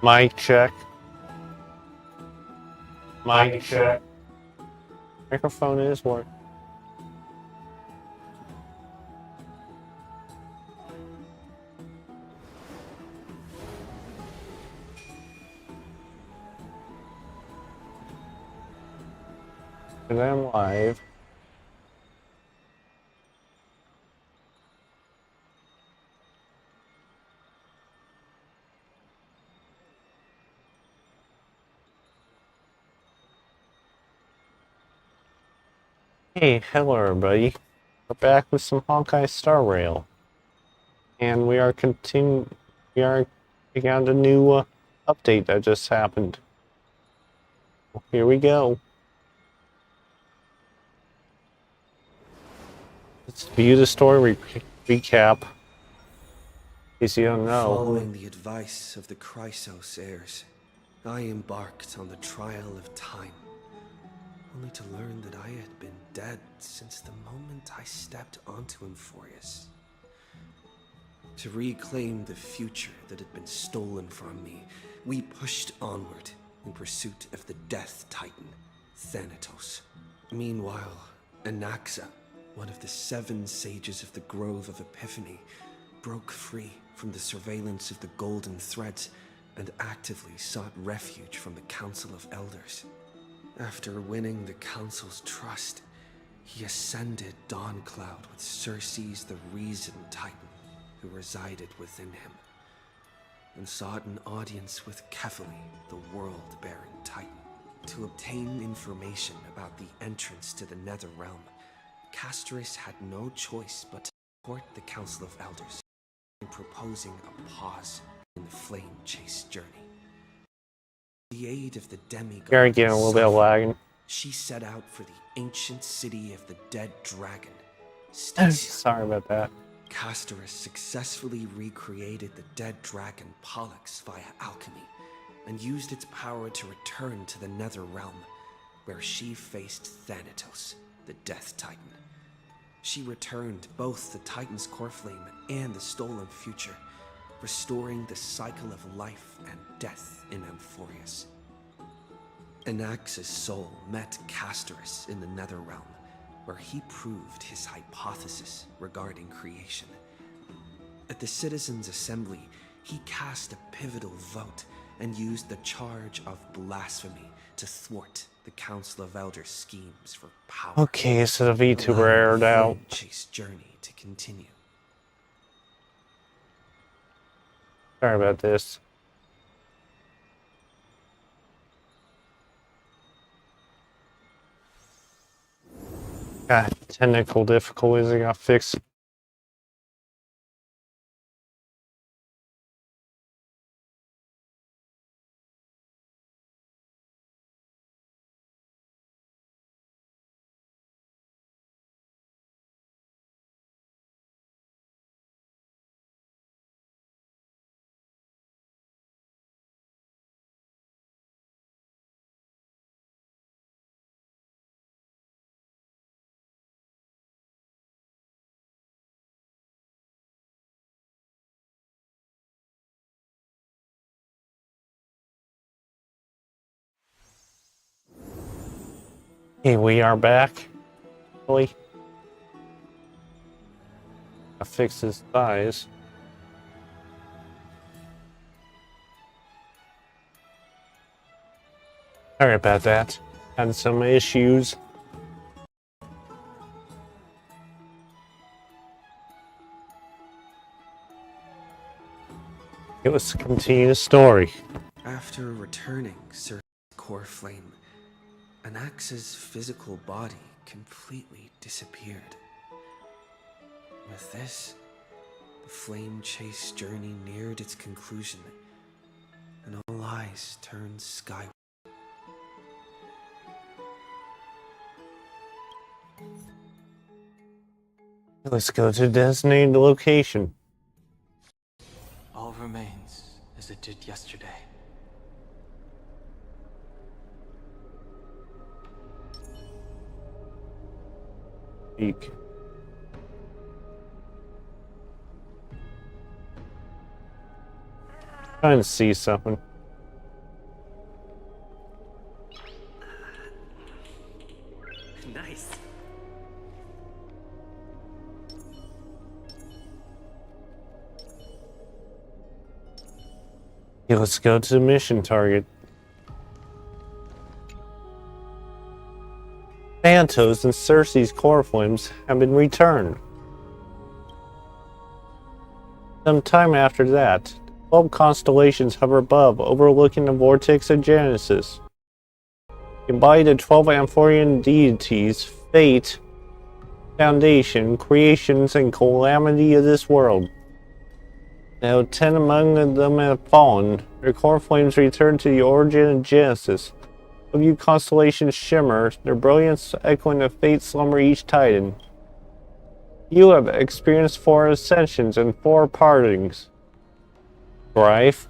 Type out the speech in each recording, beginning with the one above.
Mic check. Mic check. Microphone is working. And I'm live. Hey, hello everybody. We're back with some Honkai Star Rail. And we are taking on the new update that just happened. Here we go. Let's view the story recap. In case you don't know. Following the advice of the Chrysos heirs, I embarked on the trial of time, only to learn that I had been dead since the moment I stepped onto Amphoreus. To reclaim the future that had been stolen from me, we pushed onward in pursuit of the Death Titan, Thanatos. Meanwhile, Anaxa, one of the 7 sages of the Grove of Epiphany, broke free from the surveillance of the Golden Threads and actively sought refuge from the Council of Elders. After winning the Council's trust, he ascended Dawncloud with Circe's the Reason Titan, who resided within him, and sought an audience with Kephali, the World-Bearing Titan. To obtain information about the entrance to the Nether Realm, Castorus had no choice but to support the Council of Elders in proposing a pause in the flame chase journey. With the aid of the demigod, Here again, a little bit of lagging. she set out for the ancient city of the dead dragon, Stasia. Sorry about that. Castorus successfully recreated the dead dragon Pollux via alchemy and used its power to return to the Nether Realm, where she faced Thanatos, the Death Titan. She returned both the Titan's core flame and the stolen future, restoring the cycle of life and death in Amphoreus. Anaxa's soul met Castorus in the Nether Realm, where he proved his hypothesis regarding creation. At the Citizens' Assembly, he cast a pivotal vote and used the charge of blasphemy to thwart the Council of Elders' schemes for power. Okay, so the VTuber aired out. Chase journey to continue. Sorry about this. Got technical difficulties I got fixed. Hey, we are back. Really? I fixed his thighs. Sorry about that. Had some issues. It was to continue the story. After returning Circe's core flame, Anaxa's physical body completely disappeared. With this, the flame chase journey neared its conclusion, and all eyes turned skyward. Let's go to the designated location. All remains as it did yesterday. Eek. Trying to see something. Nice. Okay, let's go to the mission target. Santos and Cersei's chloroforms have been returned. Some time after that, 12 constellations hover above, overlooking the vortex of Genesis. Embody the 12 Amphorean deities, fate, foundation, creations, and calamity of this world. Now 10 among them have fallen. Their core flames return to the origin of Genesis. Of you constellations shimmer, their brilliance echoing the fate slumber each titan. You have experienced 4 ascensions and 4 partings. Strife,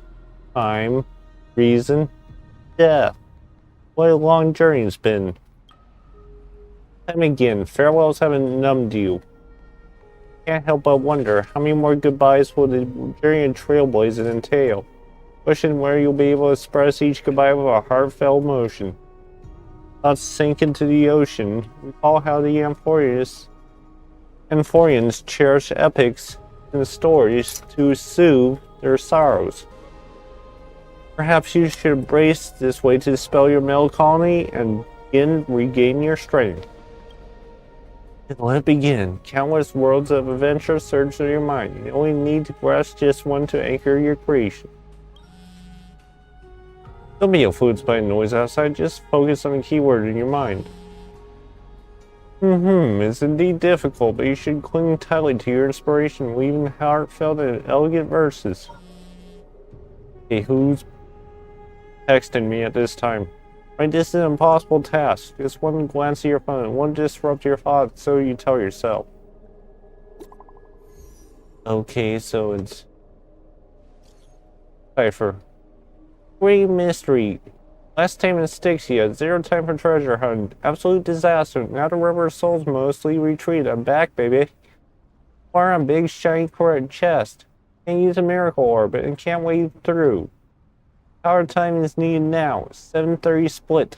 time, reason, death. What a long journey it's been. Time again, farewells haven't numbed you. Can't help but wonder how many more goodbyes will the journey of trailblazing entail. Wishing where you'll be able to express each goodbye with a heartfelt emotion. Thoughts sink into the ocean. Recall how the Amphoreans cherish epics and stories to soothe their sorrows. Perhaps you should embrace this way to dispel your melancholy and regain your strength. And let it begin. Countless worlds of adventure surge through your mind. You only need to grasp just one to anchor your creation. Don't be influenced by noise outside, just focus on a keyword in your mind. It's indeed difficult, but you should cling tightly to your inspiration, weaving heartfelt and elegant verses. Okay, who's texting me at this time? Right, this is an impossible task. Just one glance at your phone won't disrupt your thoughts, so you tell yourself. Okay, so it's Cypher. Great mystery. Last time in Styxia, 0 time for treasure hunt. Absolute disaster. Now the River of Souls mostly retreat. I'm back, baby. Fire on big shiny correct chest. Can't use a miracle orb and can't wade through. Power time is needed now. 7:30 split.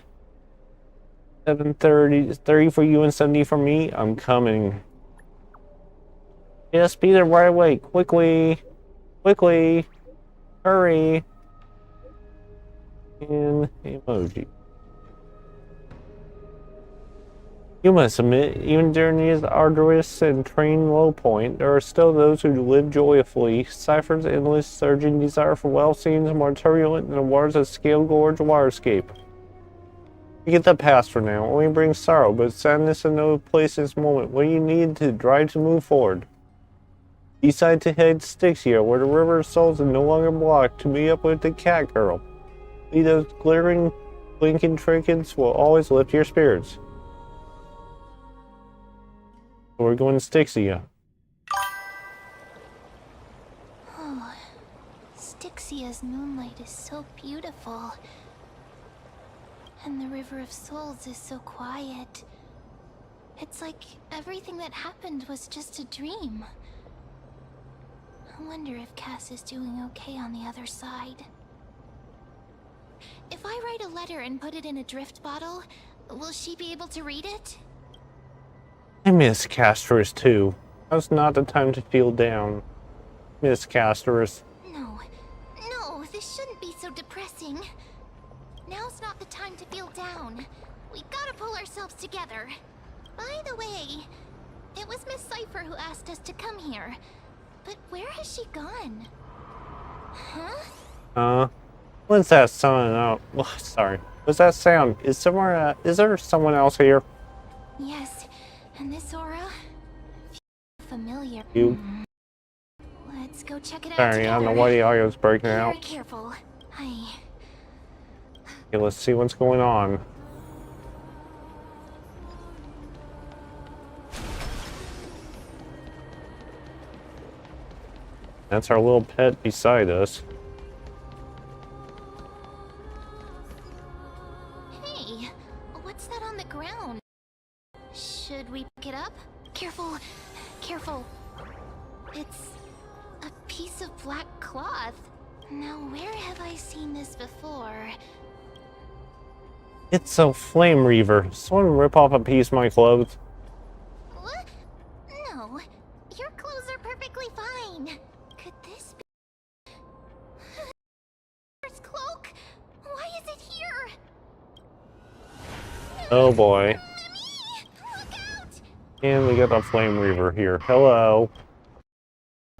7:30 for you and 70 for me. I'm coming. Yes, be there right away. Quickly. Quickly. Hurry. And emoji. You must admit, even during these arduous and trained low point, there are still those who live joyfully. Cypher's endless surging desire for wealth seems more turbulent than the waters of Scale Gorge waterscape. Forget the past for now, only brings sorrow, but sadness in no place in this moment. What do you need to drive to move forward? Decide to head to Styxia, where the River of Souls is no longer blocked, to meet up with the cat girl. Those glittering, blinking trinkets will always lift your spirits. So we're going to Styxia. Oh, Styxia's moonlight is so beautiful. And the River of Souls is so quiet. It's like everything that happened was just a dream. I wonder if Cass is doing okay on the other side. If I write a letter and put it in a drift bottle, will she be able to read it? I miss Castorus too. Now's not the time to feel down. Miss Castorus. No, this shouldn't be so depressing. Now's not the time to feel down. We gotta pull ourselves together. By the way, it was Miss Cypher who asked us to come here. But where has she gone? Huh? What's that sound? Oh, sorry. What's that sound? Is there someone else here? Yes, and this aura familiar. You. Let's go check it out. Sorry, together. I don't know why the audio's breaking Be out. very careful. Okay, let's see what's going on. That's our little pet beside us. Hey, what's that on the ground? Should we pick it up? Careful, careful. It's a piece of black cloth. Now, where have I seen this before? It's a flame reaver. Someone rip off a piece of my clothes. What? No. Your clothes are perfectly fine. Could this be his cloak? Why is it here? Oh boy. Mimi! Look out! And we got a flame reaver here. Hello.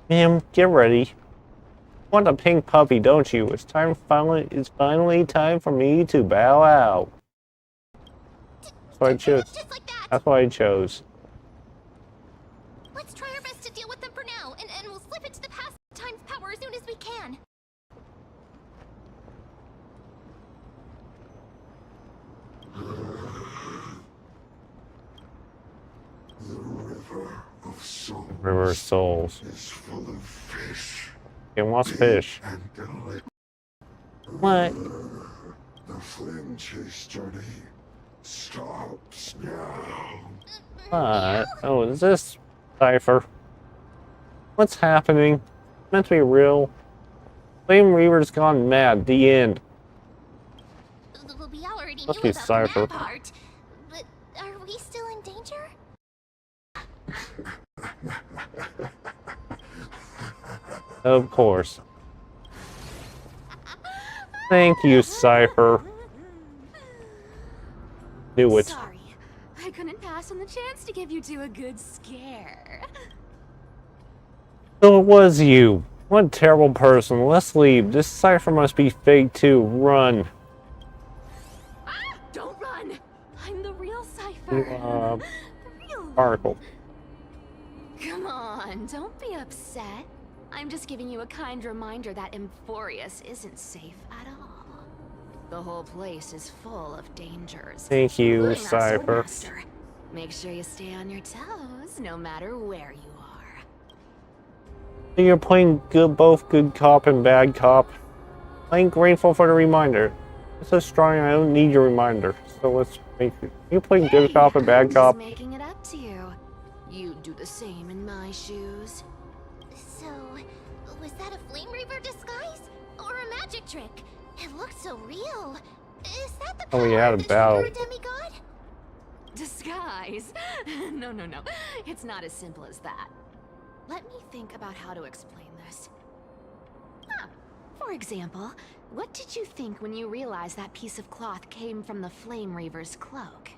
Ma'am, get ready. You want a pink puppy, don't you? It's finally time for me to bow out. That's what I chose. Just like that. That's what I chose. Let's try our best to deal with them for now, and we'll slip into the past time's power as soon as we can. River of Souls. Is full of fish. It wants fish. And delight. What? The flame chase journey stops now. What? Oh, is this Cypher? What's happening? Meant to be real. Flame Reaver's gone mad. The end. We already Must knew be about Cypher. that part. But are we still in danger? Of course. Thank you, Cypher. Do it. Sorry, I couldn't pass on the chance to give you two a good scare. So it was you. What a terrible person. Let's leave. This Cypher must be fake too. Run. Ah, don't run! I'm the real Cypher. To, the real one. Particle. Come on, don't be upset. I'm just giving you a kind reminder that Amphoreus isn't safe at all. The whole place is full of dangers. Thank you, including our Cypher. Swordmaster. Make sure you stay on your toes, no matter where you are. So you're playing both good cop and bad cop. I'm grateful for the reminder. It's so strong I don't need your reminder. So let's make it. You playing good cop and bad I'm cop? just making it up to you. You'd do the same in my shoes. So, was that a Flame Reaver disguise? Or a magic trick? It looked so real. Is that the Oh, power yeah, of the about- trigger demigod? Disguise? No. It's not as simple as that. Let me think about how to explain this. For example, what did you think when you realized that piece of cloth came from the Flame Reaver's cloak?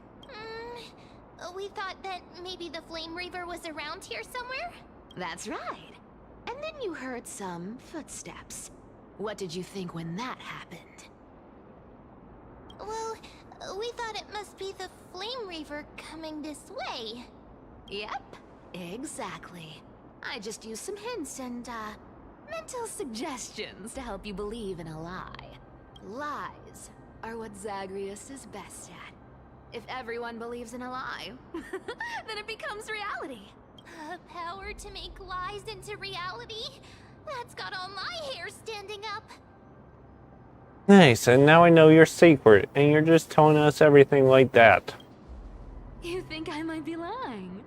We thought that maybe the Flame Reaver was around here somewhere? That's right. And then you heard some footsteps. What did you think when that happened? Well, we thought it must be the Flame Reaver coming this way. Yep, exactly. I just used some hints and, mental suggestions to help you believe in a lie. Lies are what Zagreus is best at. If everyone believes in a lie, then it becomes reality. A power to make lies into reality? That's got all my hair standing up. Nice, and now I know your secret, and you're just telling us everything like that. You think I might be lying?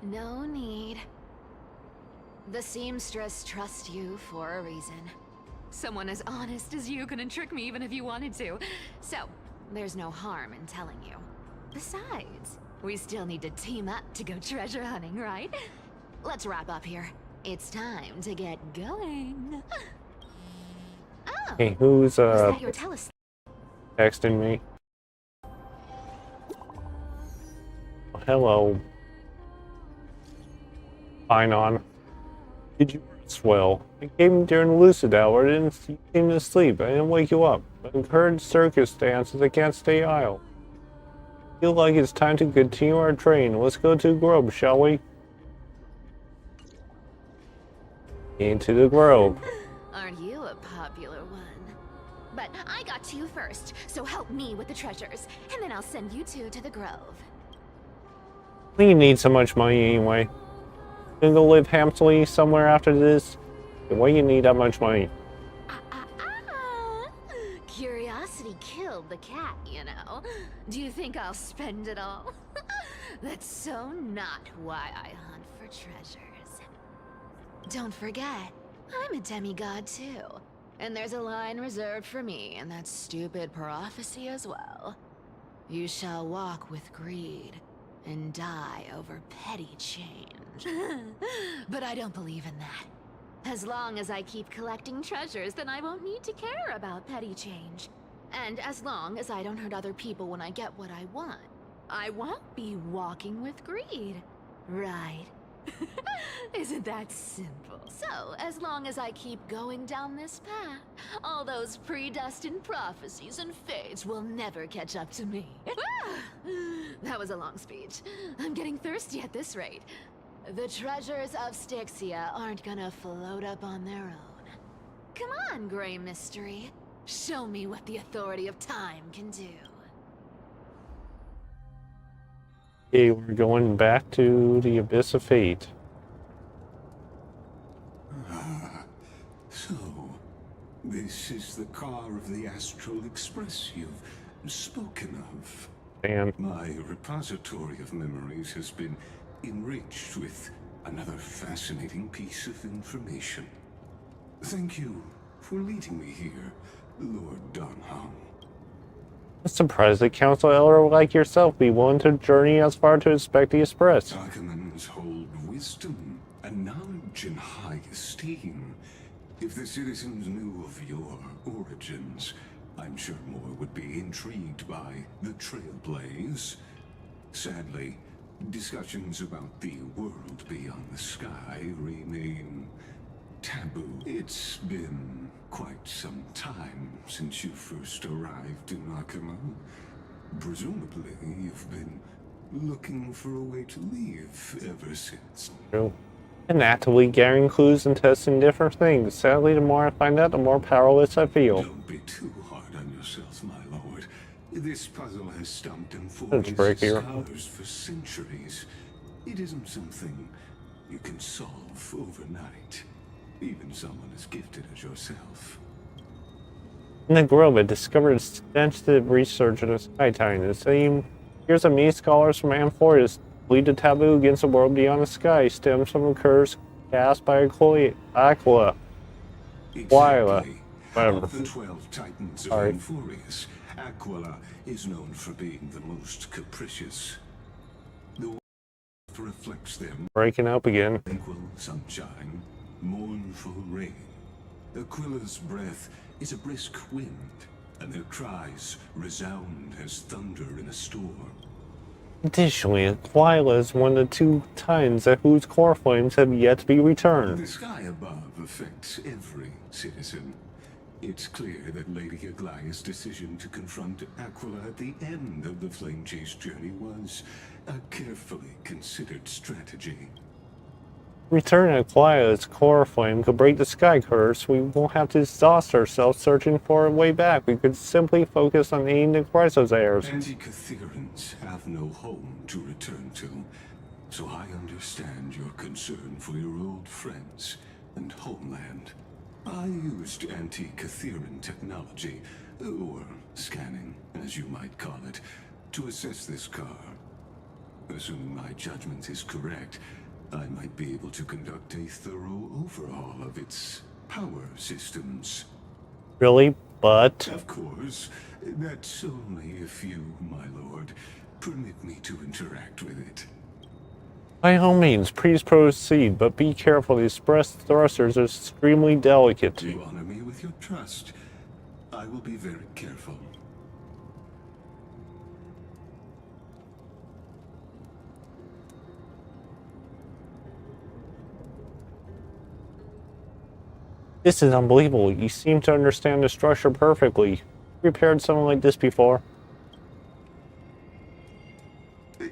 No need. The seamstress trusts you for a reason. Someone as honest as you couldn't trick me even if you wanted to. So, there's no harm in telling you. Besides, we still need to team up to go treasure hunting, right? Let's wrap up here. It's time to get going. Oh, Hey, who's is that your telescope? texting me? Oh, hello. Fine on. Did you rest well? I came during the lucid hour. I didn't seem to sleep. I didn't wake you up. I encouraged circus dances. I can't stay idle. Feel like it's time to continue our train. Let's go to the grove, shall we? Into the grove. Aren't you a popular one? But I got to you first, so help me with the treasures, and then I'll send you two to the grove. We need so much money anyway. Gonna go live happily somewhere after this? Why you need that much money? Curiosity killed the cat, you know. Do you think I'll spend it all? That's so not why I hunt for treasures. Don't forget, I'm a demigod too. And there's a line reserved for me in that stupid prophecy as well. You shall walk with greed and die over petty change. But I don't believe in that. As long as I keep collecting treasures, then I won't need to care about petty change. And as long as I don't hurt other people when I get what I want, I won't be walking with greed. Right? Isn't that simple? So, as long as I keep going down this path, all those predestined prophecies and fates will never catch up to me. That was a long speech. I'm getting thirsty at this rate. The treasures of Styxia aren't gonna float up on their own. Come on, Grey Mystery. Show me what the authority of time can do. Okay, we're going back to the Abyss of Fate. So, this is the car of the Astral Express you've spoken of. And My repository of memories has been enriched with another fascinating piece of information. Thank you for leading me here, Lord Donham. I'm surprised that Council Elder like yourself be willing to journey as far to inspect the Express. Archimans hold wisdom and knowledge in high esteem. If the citizens knew of your origins, I'm sure more would be intrigued by the Trailblaze. Sadly, discussions about the world beyond the sky remain taboo. It's been quite some time since you first arrived in Akima. Presumably, you've been looking for a way to leave ever since. True. And actively gathering clues and testing different things. Sadly, the more I find out, the more powerless I feel. Don't be too hard on yourself, my lord. This puzzle has stumped That's very Amphoreus clear. scholars for centuries. It isn't something you can solve overnight. Even someone as gifted as yourself. In the grove, I discovered extensive research into sky time. The same years of many scholars from Amphoreus believe the taboo against the world beyond the sky stems from a curse cast by Aquila. Exactly. Whatever. Of the 12 titans of Sorry. Amphoreus, Aquila is known for being the most capricious. The world reflects them. Breaking up again. Tranquil sunshine, mournful rain. Aquila's breath is a brisk wind, and their cries resound as thunder in a storm. Additionally, Aquila is one of the 2 titans whose core flames have yet to be returned. The sky above affects every citizen. It's clear that Lady Aglaya's decision to confront Aquila at the end of the Flame Chase journey was a carefully considered strategy. Returning Aquila's core flame could break the sky curse. We won't have to exhaust ourselves searching for a way back. We could simply focus on aiding the Chrysos heirs. Anti-Catherians have no home to return to, so I understand your concern for your old friends and homeland. I used anti-Catherian technology, or scanning, as you might call it, to assess this car. Assuming my judgment is correct, I might be able to conduct a thorough overhaul of its power systems. Really? But Of course, that's only if you, my lord, permit me to interact with it. by all means, please proceed, but be careful. The express thrusters are extremely delicate. You honor me with your trust. I will be very careful. This is unbelievable. You seem to understand the structure perfectly. Repaired something like this before?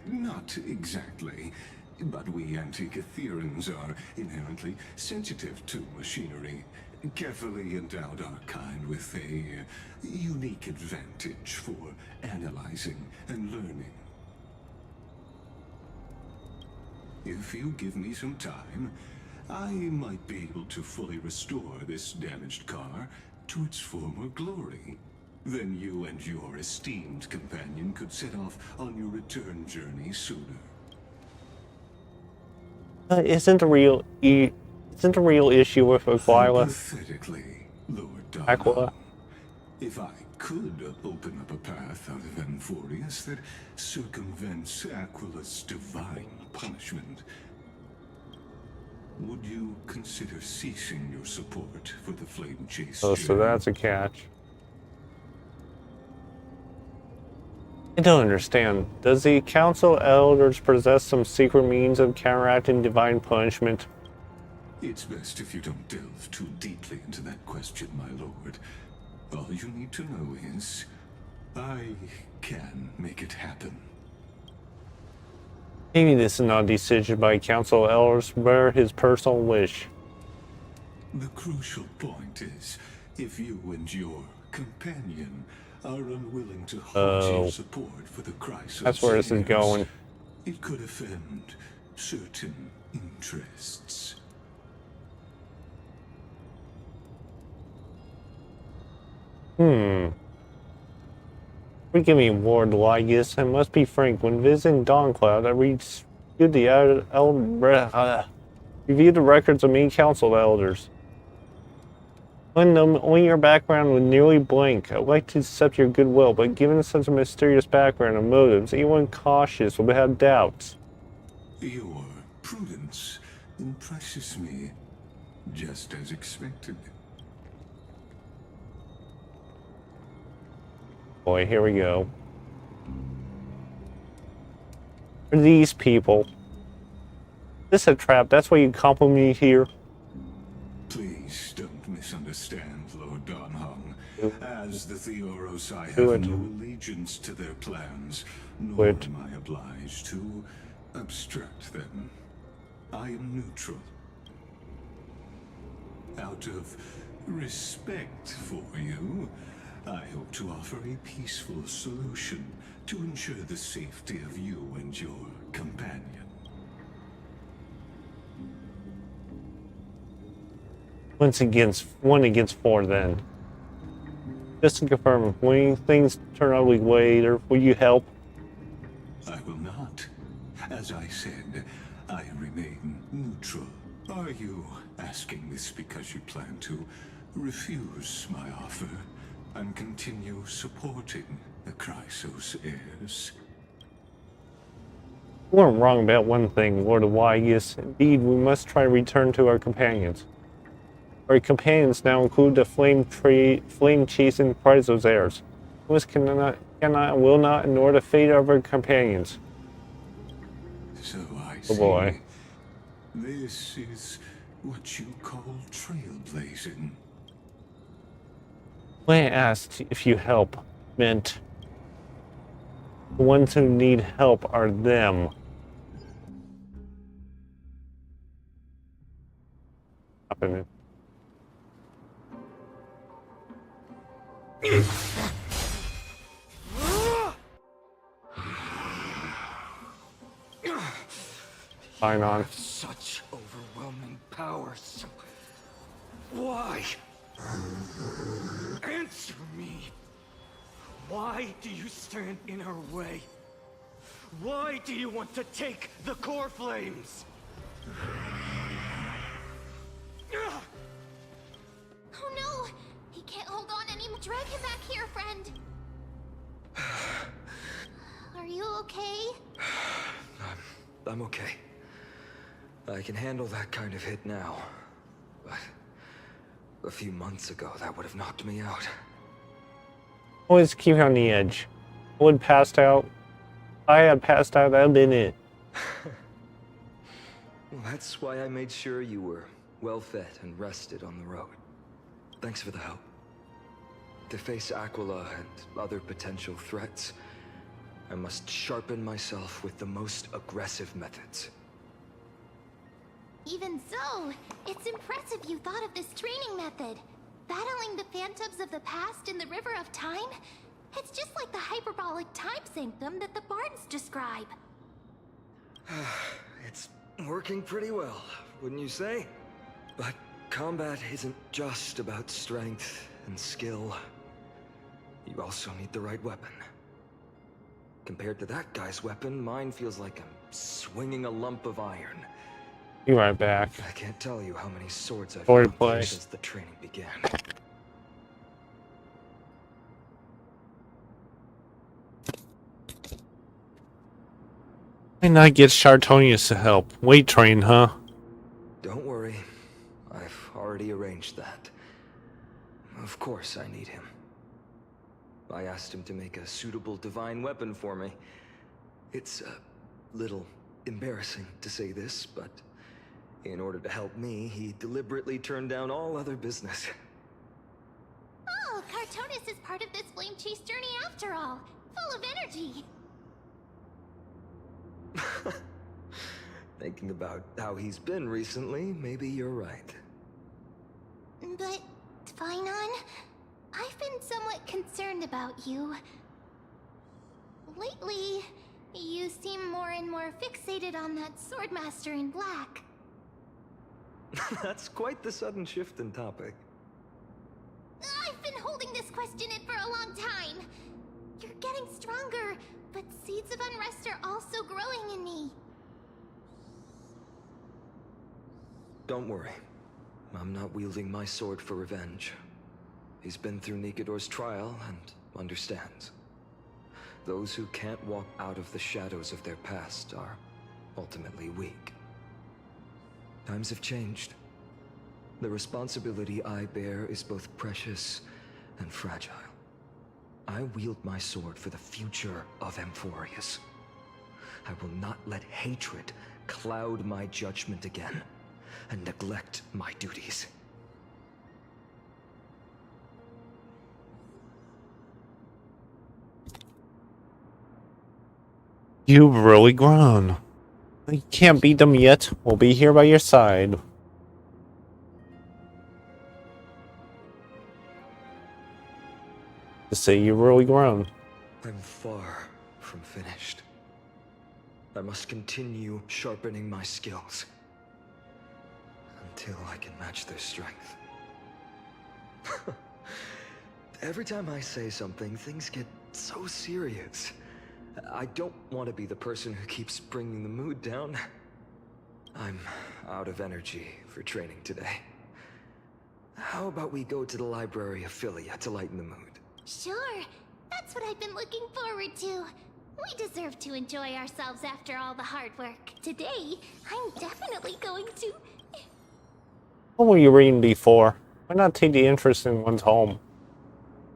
Not exactly, but we Anti-Catherians are inherently sensitive to machinery. Carefully endowed our kind with a unique advantage for analyzing and learning. If you give me some time, I might be able to fully restore this damaged car to its former glory. Then you and your esteemed companion could set off on your return journey sooner. Isn't the real issue with Aquila? Hypothetically, Lord Aquila. Darnell, if I could open up a path out of Amphoreus that circumvents Aquila's divine punishment, would you consider ceasing your support for the Flame Chase? Oh, so journey? that's a catch. I don't understand. Does the Council Elders possess some secret means of counteracting divine punishment? It's best if you don't delve too deeply into that question, my lord. All you need to know is, I can make it happen. Maybe this is not a decision by Council Elders, but his personal wish. The crucial point is, if you and your companion are unwilling to halt your support for the Chrysos, That's where this is going. it could offend certain interests. Forgive me, Lord Lygus. I must be frank. When visiting Dawncloud, I reviewed the records of many council elders. When knowing your background was nearly blank, I'd like to accept your goodwill, but given such a mysterious background and motives, anyone cautious will have doubts. Your prudence impresses me, just as expected. Boy, here we go. For these people. This is a trap. That's why you compliment me here. Please don't misunderstand, Lord Donhong. As the Theoros, I Do have it. no allegiance to their plans, nor Wait. am I obliged to obstruct them. I am neutral. Out of respect for you, I hope to offer a peaceful solution to ensure the safety of you and your companion. One against four then. Just to confirm, when things turn ugly later, will you help? I will not. As I said, I remain neutral. Are you asking this because you plan to refuse my offer and continue supporting the Chrysos heirs? You weren't wrong about one thing, Lord of Lygus. Indeed, we must try to return to our companions. Our companions now include the flame-chasing Chrysos heirs. We cannot and will not ignore the fate of our companions. So I Oh see. boy. This is what you call trailblazing. When I asked if you help, meant the ones who need help are them. Happening. Fine on. Such overwhelming powers. Why? Answer me. Why do you stand in our way? Why do you want to take the core flames? Oh no! He can't hold on anymore. Drag him back here, friend. Are you okay? I'm okay. I can handle that kind of hit now. But a few months ago, that would have knocked me out. Always keep on the edge. I would passed out. If I had passed out, that would have been it. Well, that's why I made sure you were well fed and rested on the road. Thanks for the help. To face Aquila and other potential threats, I must sharpen myself with the most aggressive methods. Even so, it's impressive you thought of this training method. Battling the phantoms of the past in the River of Time? It's just like the hyperbolic time sanctum that the bards describe. It's working pretty well, wouldn't you say? But combat isn't just about strength and skill. You also need the right weapon. Compared to that guy's weapon, mine feels like I'm swinging a lump of iron. Be right back. I can't tell you how many swords I've Sword found play. since the training began. Why not get Chartonius to help? Weight train, huh? Don't worry. I've already arranged that. Of course I need him. I asked him to make a suitable divine weapon for me. It's a little embarrassing to say this, but in order to help me, he deliberately turned down all other business. Oh, Cartonis is part of this flame chase journey after all. Full of energy. Thinking about how he's been recently, maybe you're right. But, Finon, I've been somewhat concerned about you. Lately, you seem more and more fixated on that Swordmaster in black. That's quite the sudden shift in topic. I've been holding this question in for a long time. You're getting stronger, but seeds of unrest are also growing in me. Don't worry. I'm not wielding my sword for revenge. He's been through Nikador's trial and understands. Those who can't walk out of the shadows of their past are ultimately weak. Times have changed. The responsibility I bear is both precious and fragile. I wield my sword for the future of Amphoreus. I will not let hatred cloud my judgment again and neglect my duties. You've really grown. You can't beat them yet. We'll be here by your side. To say you've really grown. I'm far from finished. I must continue sharpening my skills until I can match their strength. Every time I say something, things get so serious. I don't want to be the person who keeps bringing the mood down. I'm out of energy for training today. How about we go to the library of Philia to lighten the mood? Sure, that's what I've been looking forward to. We deserve to enjoy ourselves after all the hard work. Today, I'm definitely going to... What were you reading before? Why not take the interesting ones home?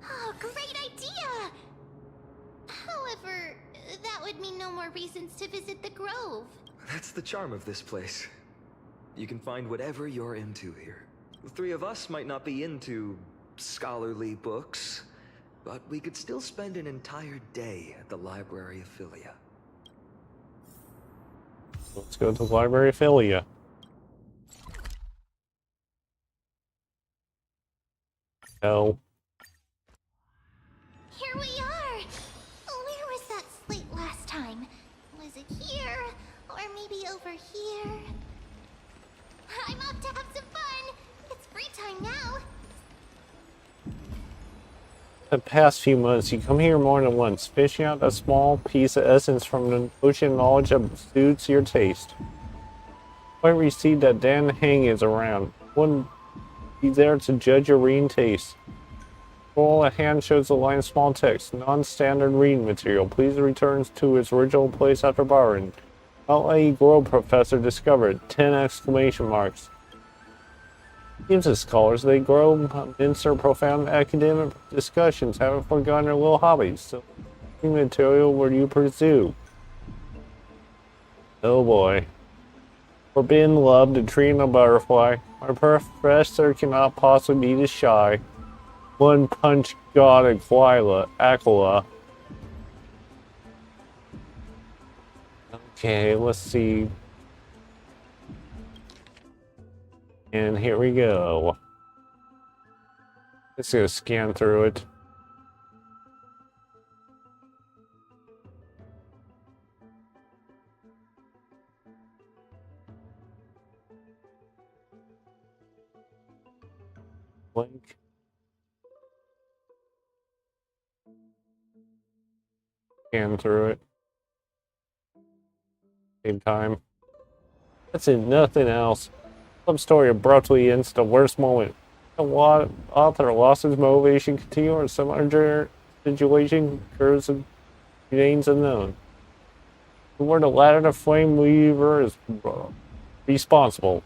Oh, great idea! However, that would mean no more reasons to visit the Grove. That's the charm of this place. You can find whatever you're into here. The three of us might not be into scholarly books, but we could still spend an entire day at the library of Philia. Let's go to the library of Philia. No. Here we are! Where was that slate last time? Was it here? Or maybe over here? I'm off to have some fun! It's free time now! The past few months, you come here more than once, fishing out a small piece of essence from the ocean knowledge that suits your taste. Quite received that Dan Hang is around. Wouldn't be there to judge your reading taste. Scroll at hand shows a line of small text, non-standard reading material. Please return to its original place after borrowing. L.A. Grove professor discovered. 10 exclamation marks. Teams of scholars, they grow amidst their profound academic discussions, haven't forgotten their little hobbies. So, material where you pursue. Oh boy. Forbidden love, the tree and the butterfly. Our professor cannot possibly be this shy. One punch god Aquila. Okay, let's see. And here we go. Let's go scan through it. Link. Scan through it. Same time. That's it, nothing else. Some story abruptly ends the worst moment. The author lost his motivation to continue, or some other situation occurs and remains unknown. Where the ladder to Flame Weaver is responsible.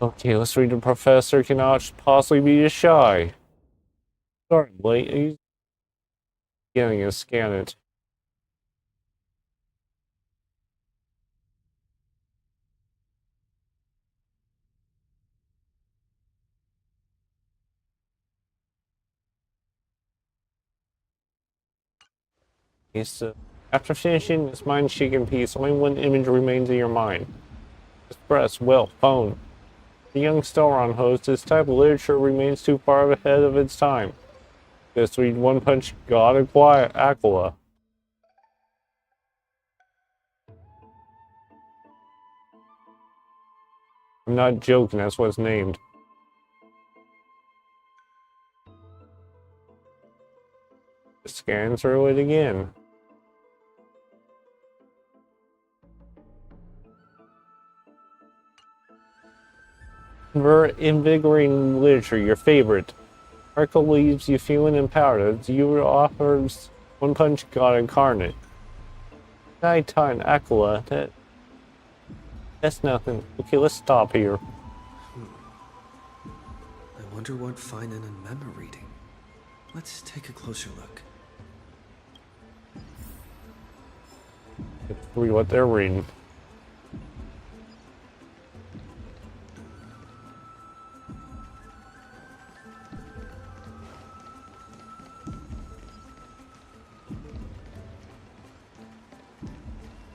Okay, let's read. The professor cannot possibly be this shy. Sorry, late. He's getting to scan it. It's, after finishing this mind-shaking piece, only one image remains in your mind. Express, will, phone. The young Stellron host, this type of literature remains too far ahead of its time. Just read One Punch God of Aquila. I'm not joking, that's what it's named. Scan through it again. Invigorating literature, your favorite. Article leaves you feeling empowered as you offers One Punch God incarnate. Nighttime Aquila, that's nothing. Okay, let's stop here. I wonder what Finan and Mem are reading. Let's take a closer look. Let's read what they're reading.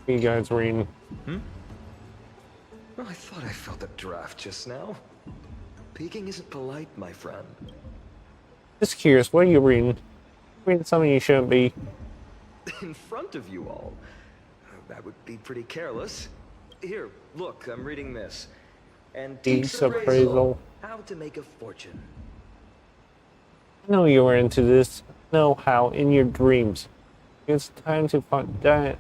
You guys reading? Well, I thought I felt a draft just now. Peeking isn't polite, my friend. Just curious, what are you reading? Reading something you shouldn't be. In front of you all. That would be pretty careless. Here, look, I'm reading this. Antiques Appraisal. How to Make a Fortune. I know you were into this. Know how in your dreams. It's time to find that.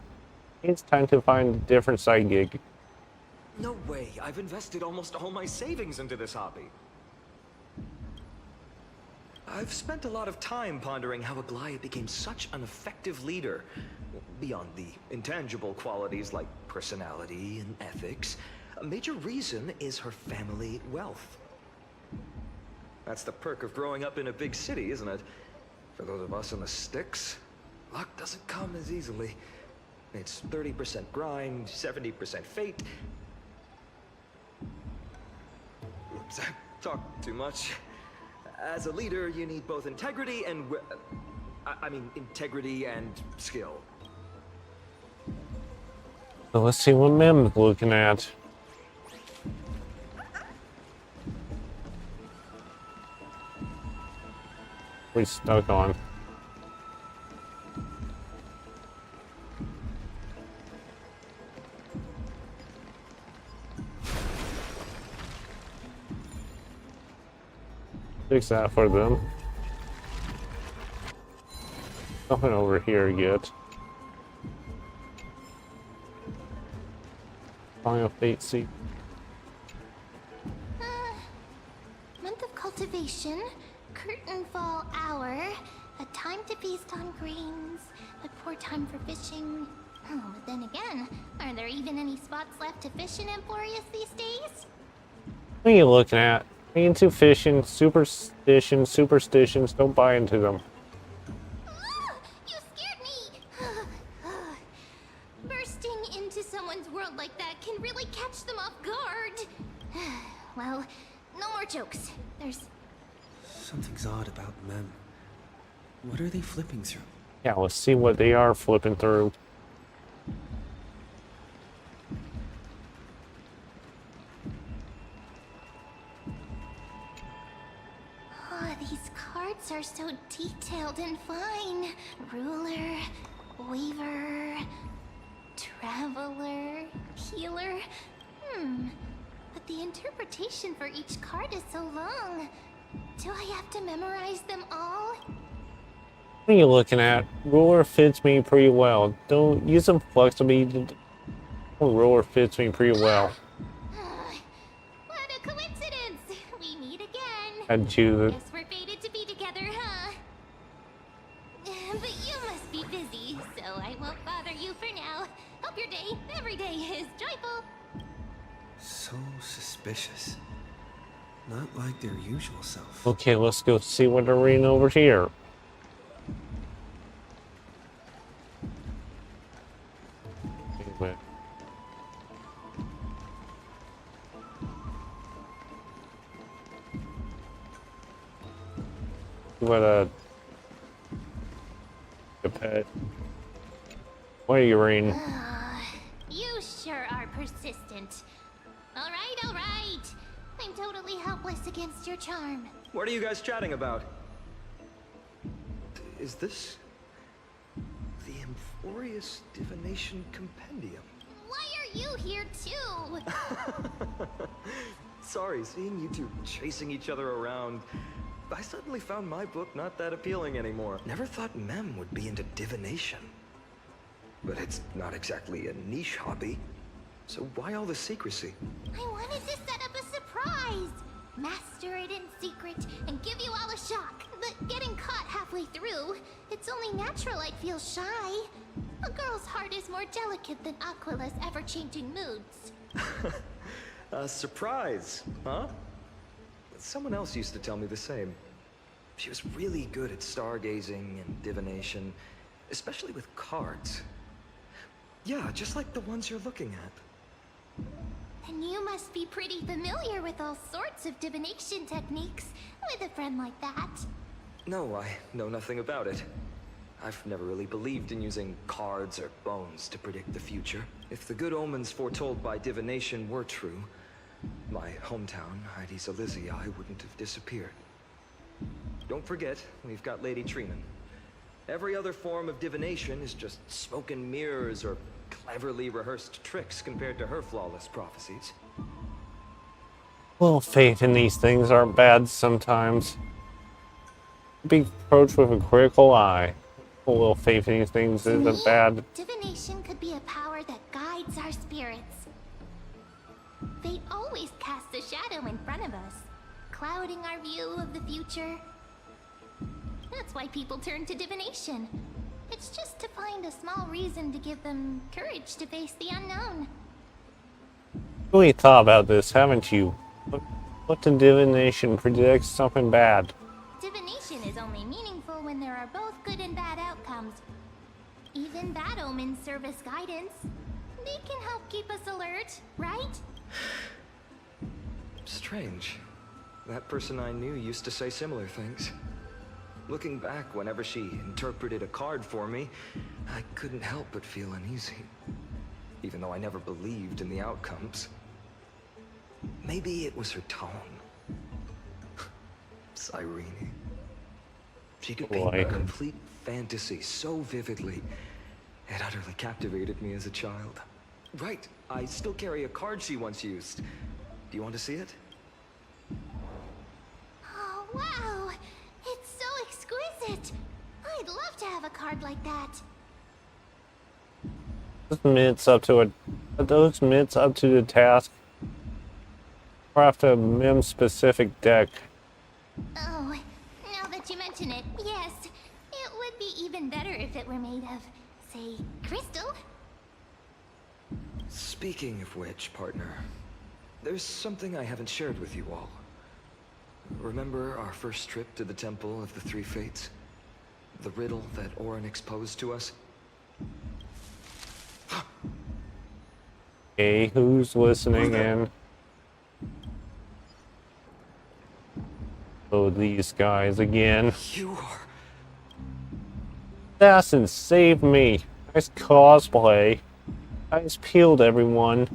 It's time to find a different side gig. No way. I've invested almost all my savings into this hobby. I've spent a lot of time pondering how Aglaia became such an effective leader. Beyond the intangible qualities like personality and ethics, a major reason is her family wealth. That's the perk of growing up in a big city, isn't it? For those of us in the sticks, luck doesn't come as easily. It's 30% grind, 70% fate. Oops, I talked too much. As a leader, you need both integrity and... integrity and skill. So let's see what Mem's looking at. We stuck on. Fix that for them. Nothing over here yet. Final Fate seat. Month of cultivation, curtain fall hour, a time to feast on grains, a poor time for fishing. Oh, but then again, are there even any spots left to fish in Amphoreus these days? What are you looking at? Into fishing, superstitions, don't buy into them. You scared me! Bursting into someone's world like that can really catch them off guard. Well, no more jokes. There's... Something's odd about Mem. What are they flipping through? Yeah, let's see what they are flipping through. These cards are so detailed and fine. Ruler, Weaver, Traveler, Healer. But the interpretation for each card is so long. Do I have to memorize them all? What are you looking at? Ruler fits me pretty well. Don't use some flexibility. Ruler fits me pretty well. What a coincidence! We meet again. I'd choose it. Guess we're fated to be together, huh? But you must be busy, so I won't bother you for now. Hope your day, every day, is joyful. So suspicious. Not like their usual self. Okay, let's go see what they're reading over here. Anyway. What a pet. What are you reading? You sure are persistent. All right. I'm totally helpless against your charm. What are you guys chatting about? Is this the Amphoreus Divination Compendium? Why are you here too? Sorry, seeing you two chasing each other around, I suddenly found my book not that appealing anymore. Never thought Mem would be into divination. But it's not exactly a niche hobby. So why all the secrecy? I wanted to set up a surprise. Master it in secret and give you all a shock. But getting caught halfway through, it's only natural I'd feel shy. A girl's heart is more delicate than Aquila's ever-changing moods. A surprise, huh? Someone else used to tell me the same. She was really good at stargazing and divination, especially with cards. Yeah, just like the ones you're looking at. And you must be pretty familiar with all sorts of divination techniques with a friend like that. No, I know nothing about it. I've never really believed in using cards or bones to predict the future. If the good omens foretold by divination were true, my hometown, Heidi's Elysiae, wouldn't have disappeared. Don't forget, we've got Lady Treenan. Every other form of divination is just smoke and mirrors or cleverly rehearsed tricks compared to her flawless prophecies. Well, faith in these things aren't bad sometimes. Be approached with a critical eye. A little faith in these things To isn't me, bad. divination could be a power that guides our spirits. They always cast a shadow in front of us, clouding our view of the future. That's why people turn to divination. It's just to find a small reason to give them courage to face the unknown. Really thought about this, haven't you? What the divination predicts something bad? Divination is only meaningful when there are both good and bad outcomes. Even bad omens serve as guidance. They can help keep us alert, right? Strange. That person I knew used to say similar things. Looking back, whenever she interpreted a card for me, I couldn't help but feel uneasy. Even though I never believed in the outcomes. Maybe it was her tone. Cyrene. She could paint a complete fantasy so vividly, it utterly captivated me as a child. Right, I still carry a card she once used. Do you want to see it? Oh, wow! It's so exquisite! I'd love to have a card like that. Those mitts up to the task. Craft a mem specific deck. Oh, now that you mention it, yes. It would be even better if it were made of, say, crystal. Speaking of which, partner, there's something I haven't shared with you all. Remember our first trip to the Temple of the Three Fates? The riddle that Orin posed to us? Okay, who's listening in? Oh, these guys again. You are... Assassin, save me! Nice cosplay. Nice peeled, everyone.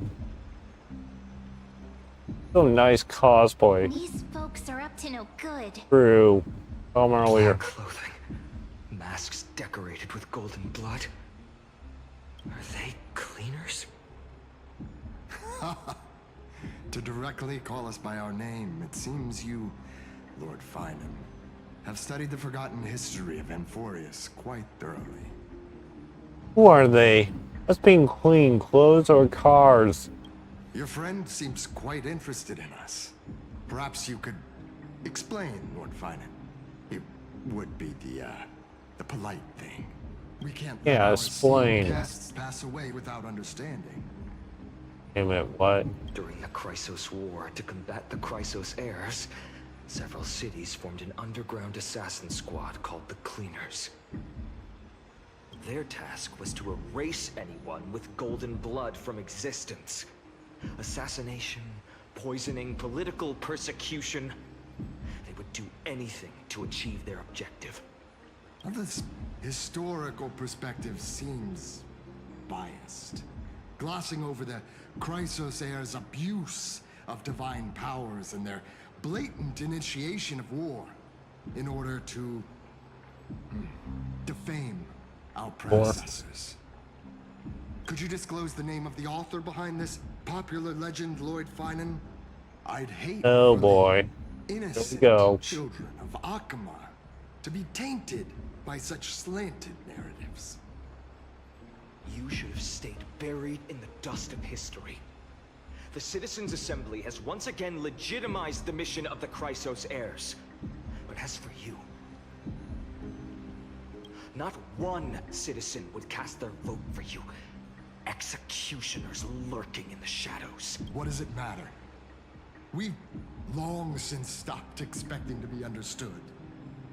So nice cosplay. These folks are up to no good. True. Earlier. Black clothing. Masks decorated with golden blood. Are they cleaners? To directly call us by our name, it seems you, Lord Finan, have studied the forgotten history of Amphoreus quite thoroughly. Who are they? What's being clean, clothes or cars? Your friend seems quite interested in us. Perhaps you could explain, Lord Finan. It would be the polite thing. We can't Yeah, let our explain. esteemed guests pass away without understanding. Wait a minute, what? During the Chrysos War, to combat the Chrysos heirs, several cities formed an underground assassin squad called the Cleaners. Their task was to erase anyone with golden blood from existence. Assassination, poisoning, political persecution. They would do anything to achieve their objective. Well, this historical perspective seems biased, glossing over the Chrysos heirs' abuse of divine powers and their blatant initiation of war in order to defame our predecessors. Could you disclose the name of the author behind this popular legend, Lord Finan? I'd hate Oh for the boy. innocent go. children of Akama to be tainted by such slanted narratives. You should have stayed buried in the dust of history. The Citizens' Assembly has once again legitimized the mission of the Chrysos heirs. But as for you, not one citizen would cast their vote for you. Executioners lurking in the shadows. What does it matter? We've long since stopped expecting to be understood.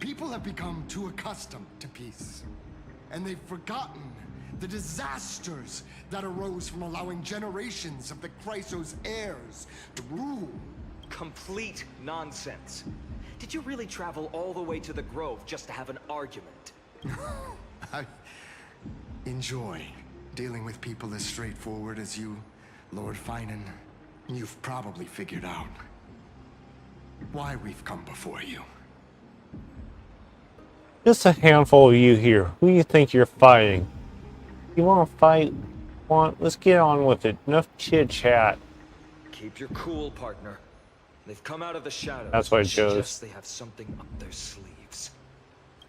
People have become too accustomed to peace, and they've forgotten the disasters that arose from allowing generations of the Chrysos heirs to rule. Complete nonsense. Did you really travel all the way to the Grove just to have an argument? I enjoy dealing with people as straightforward as you, Lord Finan. You've probably figured out why we've come before you. Just a handful of you here. Who do you think you're fighting? You want to fight? Let's get on with it. Enough chit chat. Keep your cool, partner. They've come out of the shadows. That's what I which chose. suggests they have something up their sleeves.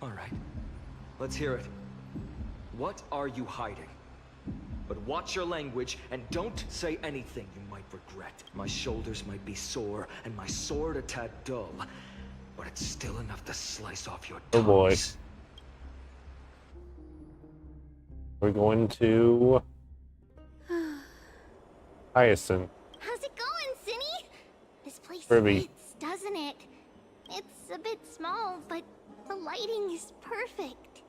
All right, let's hear it. What are you hiding? But watch your language and don't say anything you might regret. My shoulders might be sore and my sword a tad dull, but it's still enough to slice off your tongues. Oh boy. We're going to Hyacinth. How's it going, Cinny? This place Ruby. fits, doesn't it? It's a bit small, but the lighting is perfect.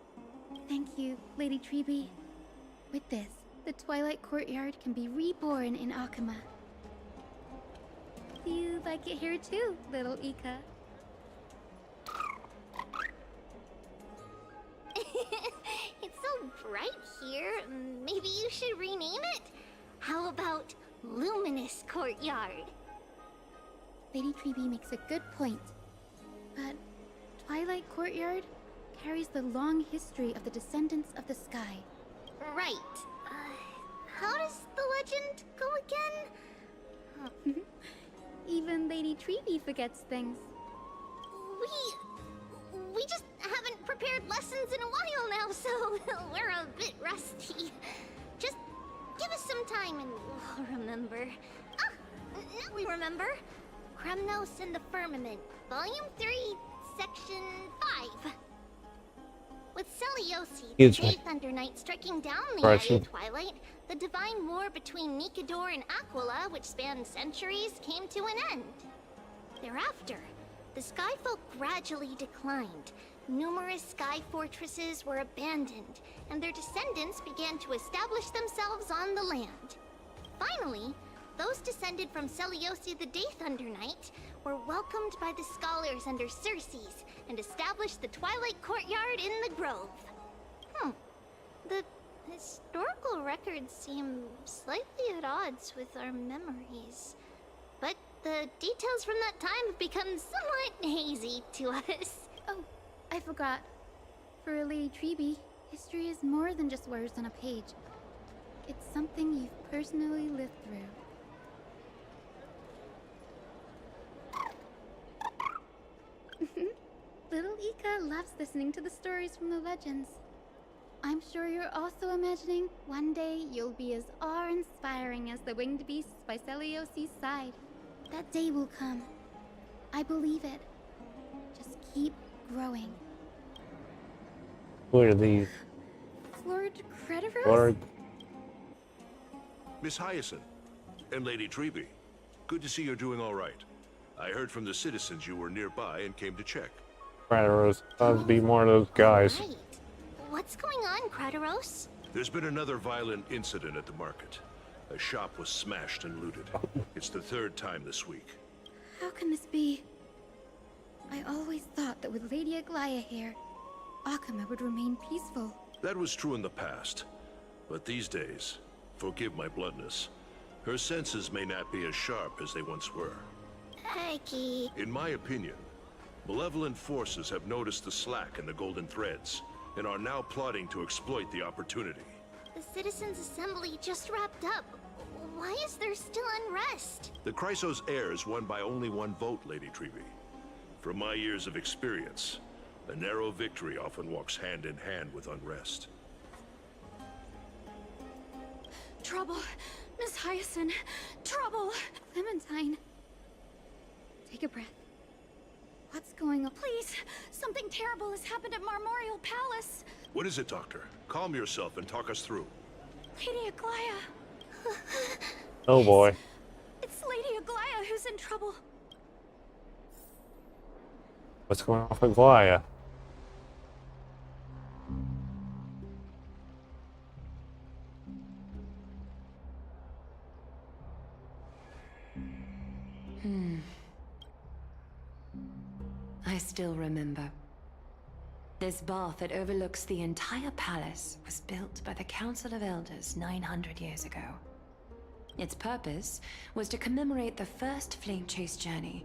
Thank you, Lady Treeby. With this, the Twilight Courtyard can be reborn in Akama. Do you like it here too, little Ika? It's so bright here. Maybe you should rename it? How about Luminous Courtyard? Lady Treeby makes a good point. But Twilight Courtyard carries the long history of the descendants of the sky. Right. How does the legend go again? Even Lady Treeby forgets things. We just haven't prepared lessons in a while now, so we're a bit rusty. Just give us some time and we'll remember. Ah, now we remember. Kremnos and the Firmament, Volume 3, Section 5. With Celiosi, the Excuse me. Day Thunder Knight striking down the Correction. Eye of Twilight, the divine war between Nikador and Aquila, which spanned centuries, came to an end. Thereafter, the Skyfolk gradually declined. Numerous sky fortresses were abandoned, and their descendants began to establish themselves on the land. Finally, those descended from Celiosi the Day Thunder Knight were welcomed by the scholars under Circes and established the Twilight Courtyard in the Grove. The historical records seem slightly at odds with our memories, but the details from that time have become somewhat hazy to us. Oh, I forgot. For Lady Treeby, history is more than just words on a page. It's something you've personally lived through. Little Ika loves listening to the stories from the legends. I'm sure you're also imagining one day you'll be as awe-inspiring as the winged beasts by Celiosi's side. That day will come. I believe it. Just keep growing. What are these? Creditor's? Or Miss Hyacinth and Lady Treby, good to see you're doing all right. I heard from the citizens you were nearby and came to check. Creditor's. That'd be more of those guys. Right. What's going on, Creditor's? There's been another violent incident at the market. A shop was smashed and looted. It's the third time this week. How can this be? I always thought that with Lady Aglaya here, Akuma would remain peaceful. That was true in the past. But these days, forgive my bluntness, her senses may not be as sharp as they once were. Ike. In my opinion, malevolent forces have noticed the slack in the golden threads and are now plotting to exploit the opportunity. The Citizens' Assembly just wrapped up. Why is there still unrest? The Chrysos heirs won by only one vote, Lady Treby. From my years of experience, a narrow victory often walks hand in hand with unrest. Trouble! Miss Hyacinth! Trouble! Clementine. Take a breath. What's going on? Please! Something terrible has happened at Marmorial Palace! What is it, Doctor? Calm yourself and talk us through. Lady Aglaya! Oh boy. It's Lady Aglaya who's in trouble. What's going on with Glaya? I still remember. This bath that overlooks the entire palace was built by the Council of Elders 900 years ago. Its purpose was to commemorate the first flame chase journey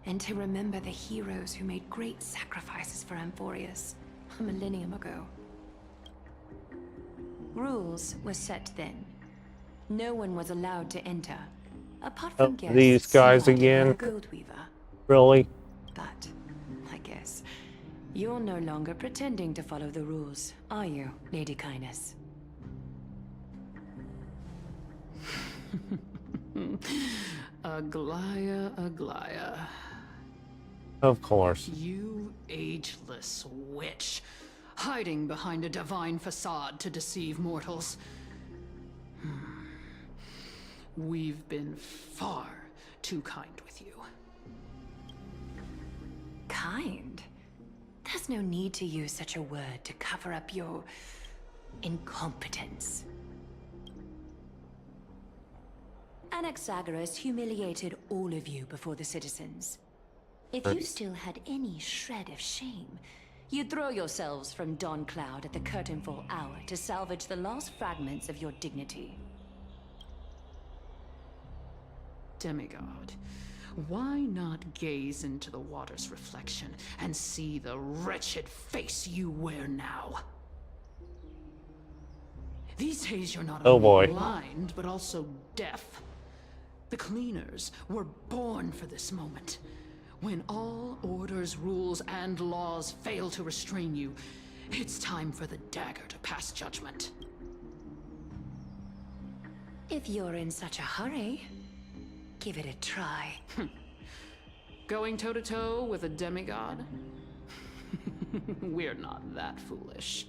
and to remember the heroes who made great sacrifices for Amphoreus a millennium ago. Rules were set then. No one was allowed to enter, apart from guests. These guys selected by again? the Goldweaver. Really? But, I guess, you're no longer pretending to follow the rules, are you, Lady Kindness? Aglaya, Aglaya. Of course. You ageless witch, hiding behind a divine facade to deceive mortals. We've been far too kind with you. Kind? There's no need to use such a word to cover up your incompetence. Anaxagoras humiliated all of you before the citizens. If you still had any shred of shame, you'd throw yourselves from Dawn Cloud at the curtainfall hour to salvage the last fragments of your dignity. Demigod, why not gaze into the water's reflection and see the wretched face you wear now? These days you're not Oh, only boy. blind, but also deaf. The cleaners were born for this moment. When all orders, rules, and laws fail to restrain you, it's time for the dagger to pass judgment. If you're in such a hurry, give it a try. Going toe-to-toe with a demigod? We're not that foolish.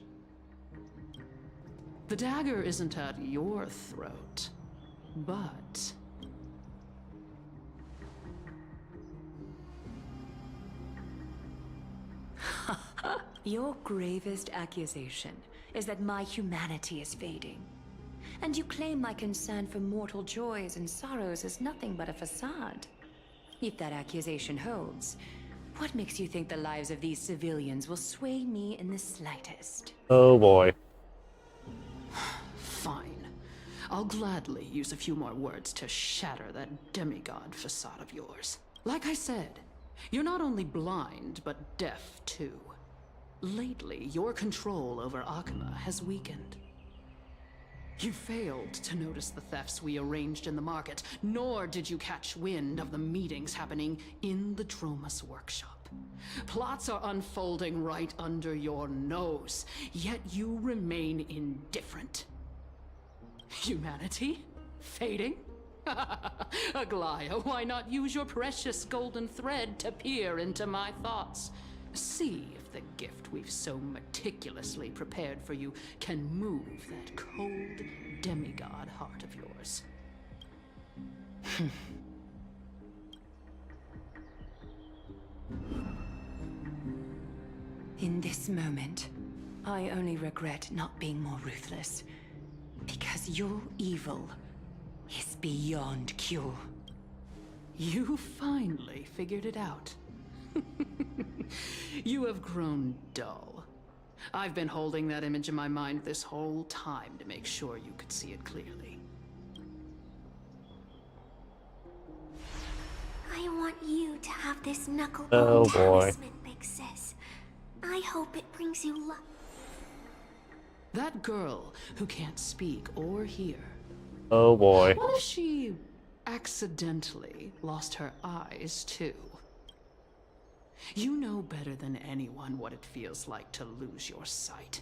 The dagger isn't at your throat, but... Your gravest accusation is that my humanity is fading. And you claim my concern for mortal joys and sorrows is nothing but a facade. If that accusation holds, what makes you think the lives of these civilians will sway me in the slightest? Oh boy. Fine. I'll gladly use a few more words to shatter that demigod facade of yours. Like I said, you're not only blind, but deaf too. Lately, your control over Akuma has weakened. You failed to notice the thefts we arranged in the market, nor did you catch wind of the meetings happening in the Tromas workshop. Plots are unfolding right under your nose, yet you remain indifferent. Humanity? Fading? Aglaya, why not use your precious golden thread to peer into my thoughts? See if the gift we've so meticulously prepared for you can move that cold demigod heart of yours. In this moment, I only regret not being more ruthless. Because your evil is beyond cure. You finally figured it out. You have grown dull. I've been holding that image in my mind this whole time to make sure you could see it clearly. I want you to have this knucklebone Oh, boy. talisman, Big Sis. I hope it brings you luck. That girl who can't speak or hear. Oh boy. What if she accidentally lost her eyes too? You know better than anyone what it feels like to lose your sight.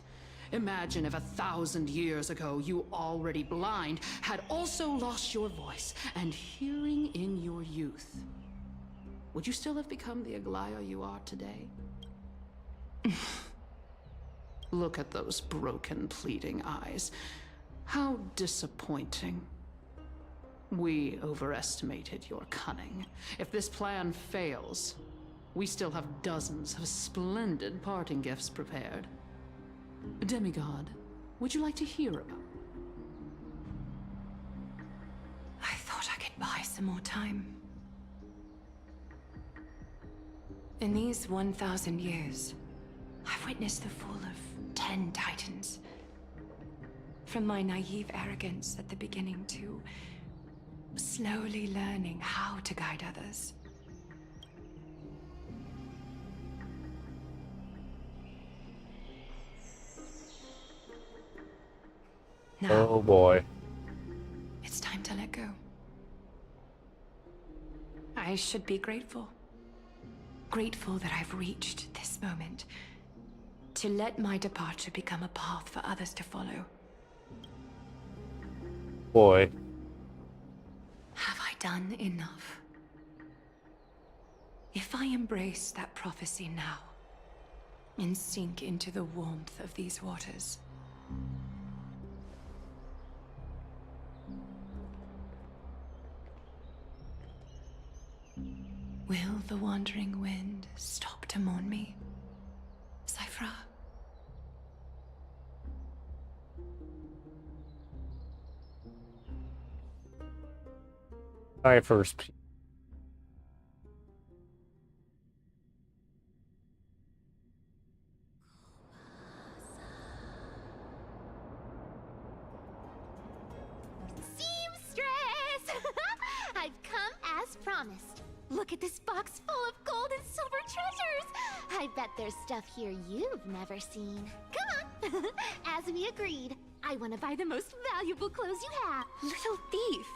Imagine if 1,000 years ago you, already blind, had also lost your voice and hearing in your youth. Would you still have become the Aglaya you are today? Look at those broken, pleading eyes. How disappointing. We overestimated your cunning. If this plan fails, we still have dozens of splendid parting gifts prepared. Demigod, would you like to hear about? I thought I could buy some more time. In these 1,000 years, I've witnessed the fall of 10 titans. From my naive arrogance at the beginning to slowly learning how to guide others. Now, Oh boy. it's time to let go. I should be grateful. Grateful that I've reached this moment. To let my departure become a path for others to follow. Boy. Have I done enough? If I embrace that prophecy now, and sink into the warmth of these waters, will the wandering wind stop to mourn me, Cyphra? Cypher's Seamstress! I've come as promised. Look at this box full of gold and silver treasures! I bet there's stuff here you've never seen. Come on! As we agreed, I want to buy the most valuable clothes you have. Little thief!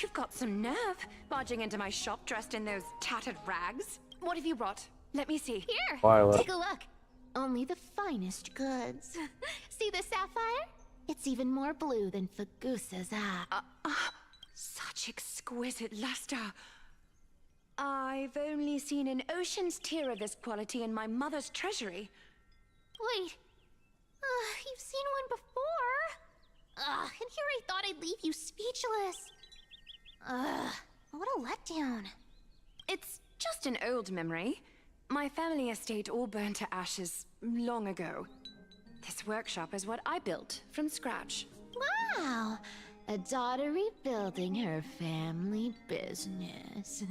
You've got some nerve, barging into my shop dressed in those tattered rags. What have you brought? Let me see. Here, Violet. take a look. Only the finest goods. See the sapphire? It's even more blue than Fagusa's eye. Such exquisite luster. I've only seen an ocean's tier of this quality in my mother's treasury. Wait. You've seen one before. And here I thought I'd leave you speechless. What a letdown. It's just an old memory. My family estate all burned to ashes long ago. This workshop is what I built from scratch. Wow. A daughter rebuilding her family business.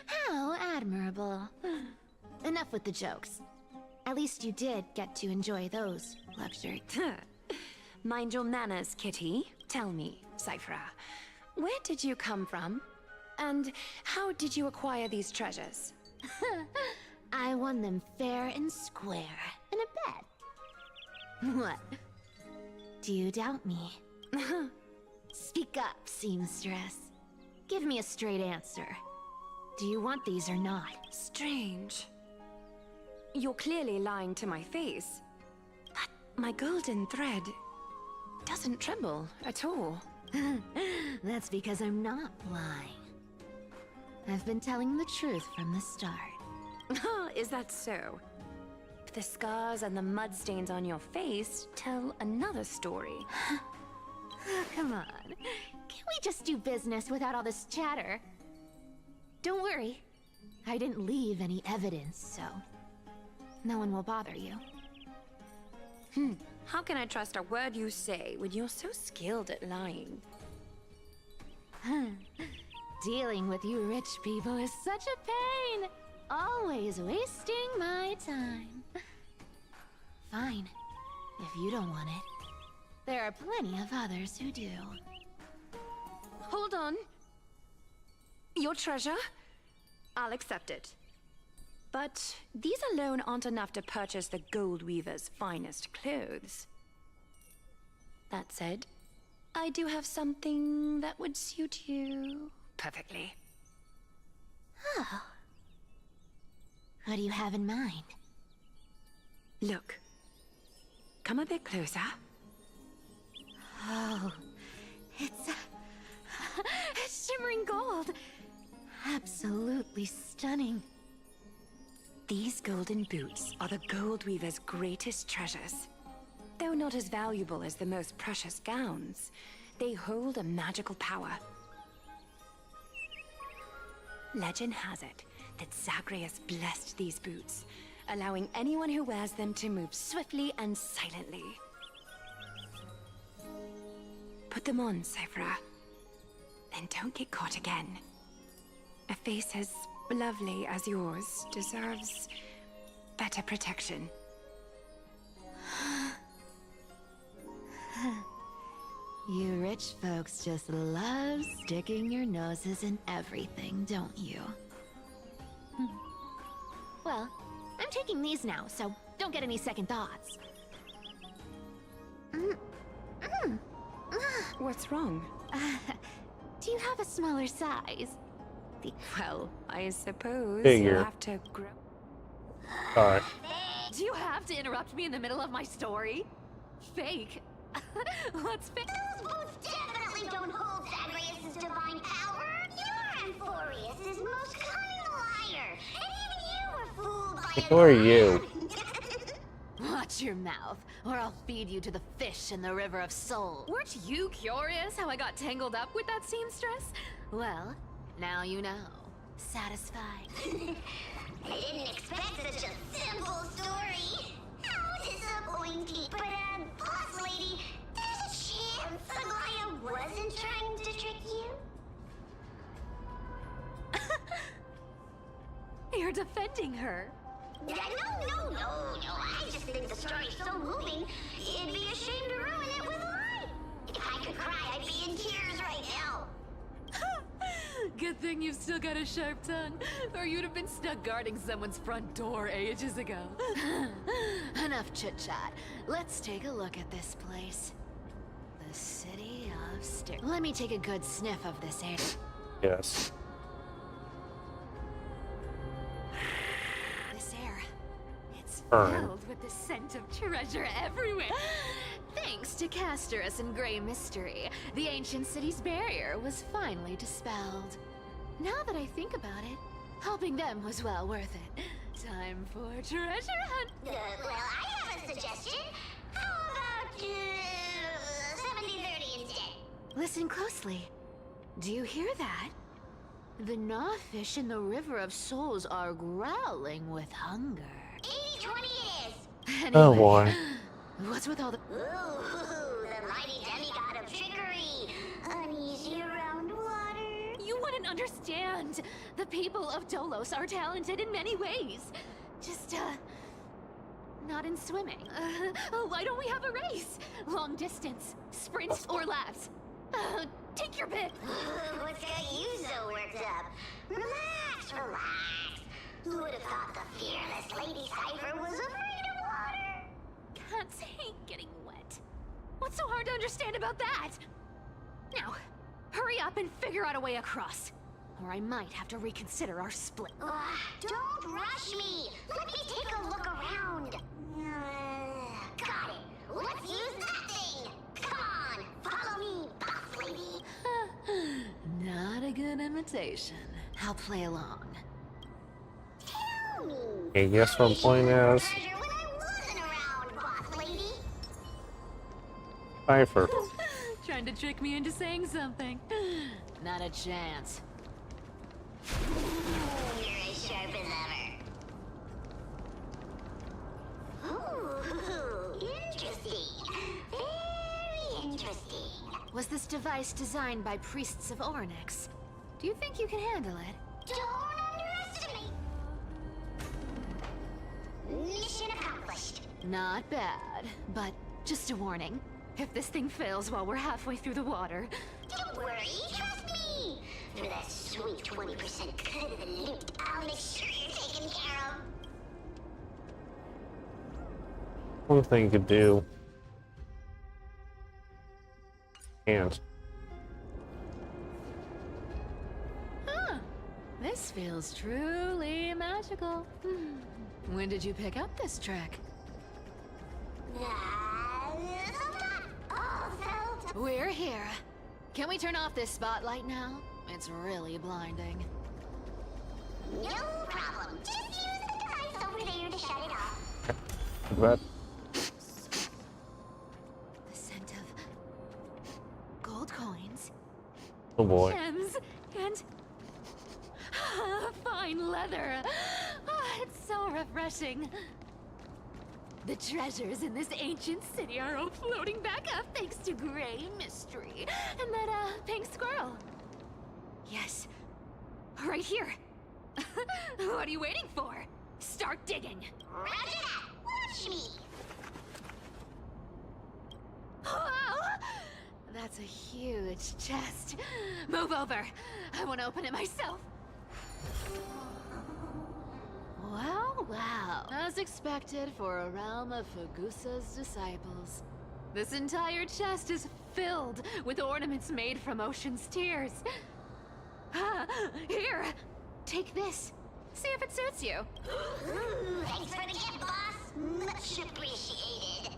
How admirable. Enough with the jokes. At least you did get to enjoy those luxury. Mind your manners, Kitty. Tell me, Cyphra, where did you come from? And how did you acquire these treasures? I won them fair and square in a bet. What? Do you doubt me? Speak up, seamstress. Give me a straight answer. Do you want these or not? Strange. You're clearly lying to my face. But my golden thread doesn't tremble at all. That's because I'm not lying. I've been telling the truth from the start. Is that so? the scars and the mud stains on your face tell another story. Oh, come on. Can't we just do business without all this chatter? Don't worry. I didn't leave any evidence, so no one will bother you. How can I trust a word you say when you're so skilled at lying? Dealing with you rich people is such a pain. Always wasting my time. Fine. If you don't want it, there are plenty of others who do. Hold on. Your treasure? I'll accept it. But these alone aren't enough to purchase the Gold Weaver's finest clothes. That said, I do have something that would suit you perfectly. Oh. What do you have in mind? Look. Come a bit closer. Oh, it's shimmering gold. Absolutely stunning. These golden boots are the Gold Weaver's greatest treasures. Though not as valuable as the most precious gowns, they hold a magical power. Legend has it that Zagreus blessed these boots, allowing anyone who wears them to move swiftly and silently. Put them on, Cyphra. Then don't get caught again. A face as lovely as yours deserves better protection. You rich folks just love sticking your noses in everything, don't you? Well, I'm taking these now, so don't get any second thoughts. What's wrong? Do you have a smaller size? Well, I suppose Figure. you'll have to grow. Sorry. Do you have to interrupt me in the middle of my story? Fake. What's fake? Those boots definitely don't hold Zagreus' divine power. You're Amphoreus' most cunning liar. And even you were fooled by Who are you? Watch your mouth, or I'll feed you to the fish in the river of soul. Weren't you curious how I got tangled up with that seamstress? Well, now you know. Satisfied? I didn't expect such a simple story. How disappointing. But, boss lady, there's a chance Aglaya wasn't trying to trick you? You're defending her. No. I just think the story's so moving, it'd be a shame to ruin it with a lie. If I could cry, I'd be in tears right now. Good thing you've still got a sharp tongue, or you'd have been stuck guarding someone's front door ages ago. Enough chit-chat. Let's take a look at this place. The city of stairs. Let me take a good sniff of this air. Yes. This air. It's Burn. Filled with the scent of treasure everywhere. Thanks to Castorus and Grey Mystery, the ancient city's barrier was finally dispelled. Now that I think about it, helping them was well worth it. Time for treasure hunt. Well, I have a suggestion. How about, 70-30 instead? Listen closely. Do you hear that? The gnawfish in the River of Souls are growling with hunger. 80-20 it is. Anyway, Oh boy. what's with all the... Ooh, the mighty demigod of trickery. Uneasy around water. You wouldn't understand. The people of Dolos are talented in many ways. Just, Not in swimming. why don't we have a race? Long distance, sprint, or laps? Take your pick. What's got you so worked up? Relax. Who would have thought the fearless Lady Cypher was afraid of water? Cats hate getting wet. What's so hard to understand about that? Now, hurry up and figure out a way across. Or I might have to reconsider our split. Don't rush me. Let me take a look around. Got it. Let's use that thing. Come on, follow me, boss lady. Not a good imitation. I'll play along. Tell me. I guess we're playing as Treasure when I Cipher. Trying to trick me into saying something. Not a chance. You're as sharp as ever. Ooh, interesting. Very interesting. Was this device designed by priests of Ornyx? Do you think you can handle it? Don't underestimate. Mission accomplished. Not bad, but just a warning. If this thing fails while we're halfway through the water... Don't worry, trust me. For that sweet 20% cut of the loot, I'll make sure you're taken care of. One thing you could do. And Huh. This feels truly magical. When did you pick up this trick? We're here. Can we turn off this spotlight now? It's really blinding. No problem. Just use the device over there to shut it off. that The scent of gold coins, oh boy. gems, and fine leather. It's so refreshing. The treasures in this ancient city are all floating back up thanks to Grey Mystery and that pink squirrel. Yes, right here. What are you waiting for? Start digging. Roger that. Watch me. Wow! That's a huge chest. Move over. I want to open it myself. Wow. As expected for a realm of Fagusa's disciples. This entire chest is filled with ornaments made from ocean's tears. Here, take this. See if it suits you. Ooh, thanks for the gift, boss. Much appreciated.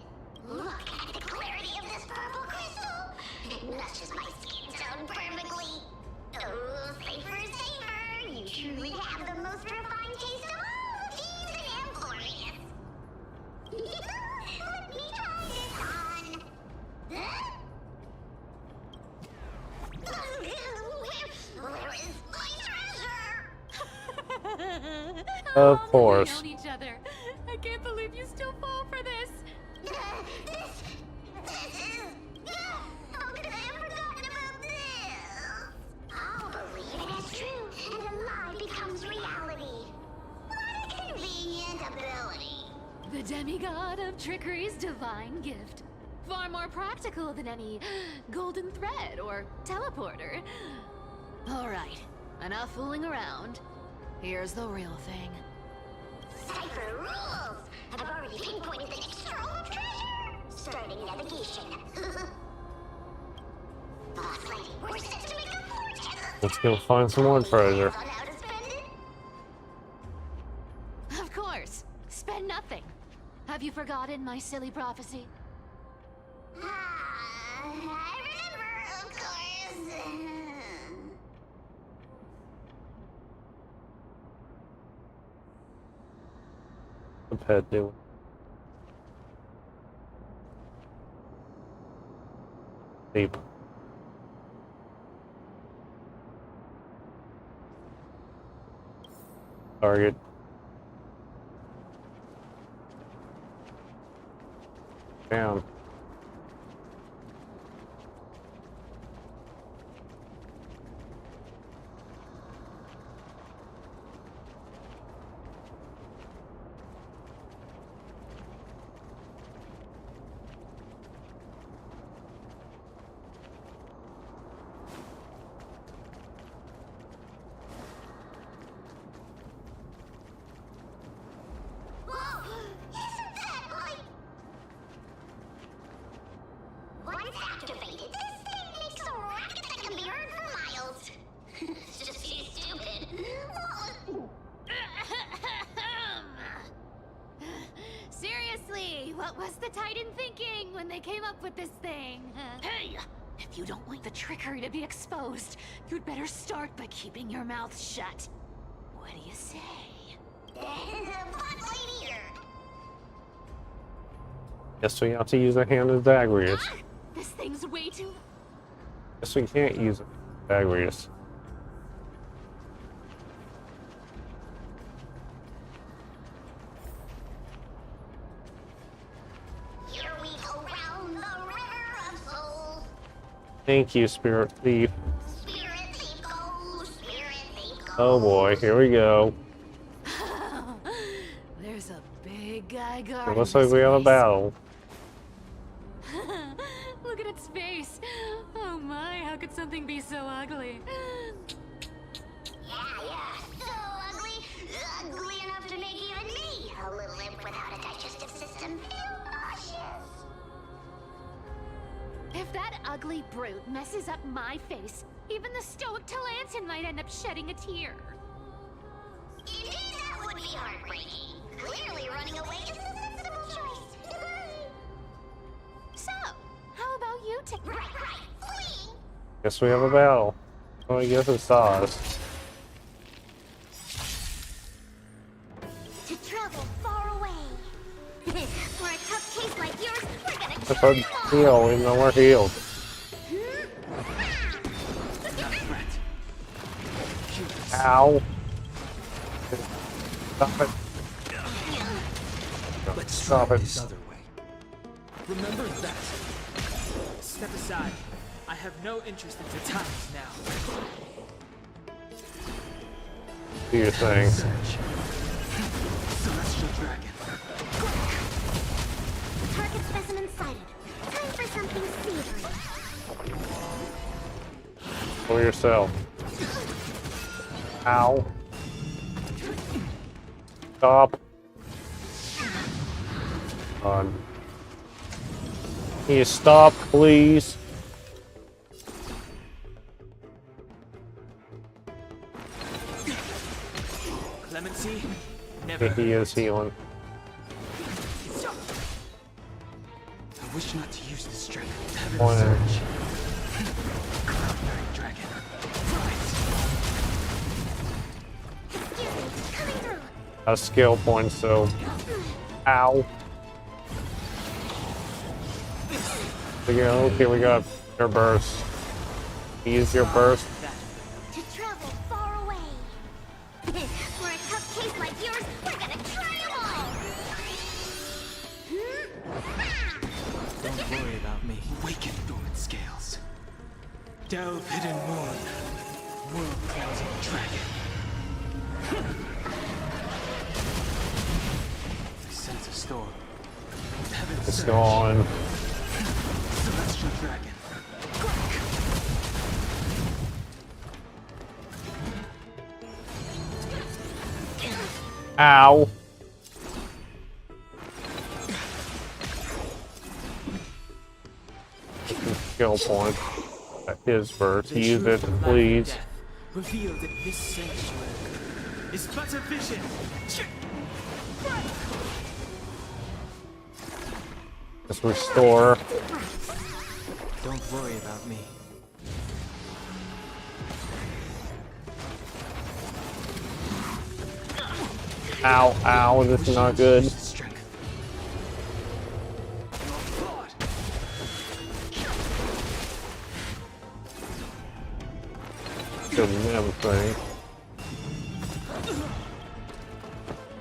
Look at the clarity of this purple crystal. It matches my skin tone perfectly. Oh, safer, safer. You truly have the most refined taste of all thieves in Amphoreus. Let me try this on. Huh? Where is my treasure? Of We course. own each other. I can't believe you still fall for this. This is... How could I have forgotten about this? I'll believe it is true, and a lie becomes reality. What a convenient ability. The demigod of trickery's divine gift. Far more practical than any golden thread or teleporter. Alright, enough fooling around. Here's the real thing. Cipher rules! I've already pinpointed the next scroll of treasure! Starting navigation. Boss lady, we're set to make a fortune! Let's go find some more treasure. On how to spend it? Of course, spend nothing. Have you forgotten my silly prophecy? I remember, of course. The pet doing. Sleep. Target. Down. Whoa! Isn't that like... Once activated, this thing makes a racket that can be heard for miles. It's just too stupid. Seriously, what was the Titan thinking when they came up with this thing? Hey! If you don't want the trickery to be exposed, you'd better start by keeping your mouth shut. What do you say? Boss lady here. Guess we have to use our hand as daggers. This thing's way too... Guess we can't use Amphoreus. Here we go round the river of souls. Thank you, Spirit Thief. Spirit thief go, spirit thief go. Oh boy, here we go. There's a big guy guard. It looks like we have a battle. Look at its face. Oh my, how could something be so ugly? Yeah, so ugly. Ugly enough to make even me, a little imp without a digestive system, feel nauseous. If that ugly brute messes up my face, even the stoic Talantin might end up shedding a tear. Indeed, that would be heartbreaking. Clearly running away is a sensible choice. So, how about you take... Right, fleeing. Guess we have a battle. Oh, I guess it's us. To travel far away. For a tough case like yours, we're gonna If try I them all. heal, even though we're healed. Ow. Stop it. Let's Stop try it. this other way. Remember that. Step aside. I have no interest in your times now. Do your thing. Search. Celestial dragon. Target specimen sighted. Time for something savory. For yourself. Ow. Stop. On. Can you stop, please? Clemency? Never. Okay, he is healing. I wish not to use this strength. Heaven One. surge. Cloud-bearing dragon. Excuse me, coming through. A skill point, so. Ow. Okay, we got your burst. Use your burst. To travel far away. For a tough case like yours, we're gonna try them all. Don't worry about me. Awaken dormant scales. Delve hidden moon. World cleansing dragon. I sense a storm. Heaven Let's surge. go on. Celestial dragon. Ow. Skill point. His burst. The Use truth it, of life and please. death, revealed in this sanctuary is but a vision. Just restore. Don't worry about me. Ow, ow, this is not good. Strength. Your blood. Shouldn't everything.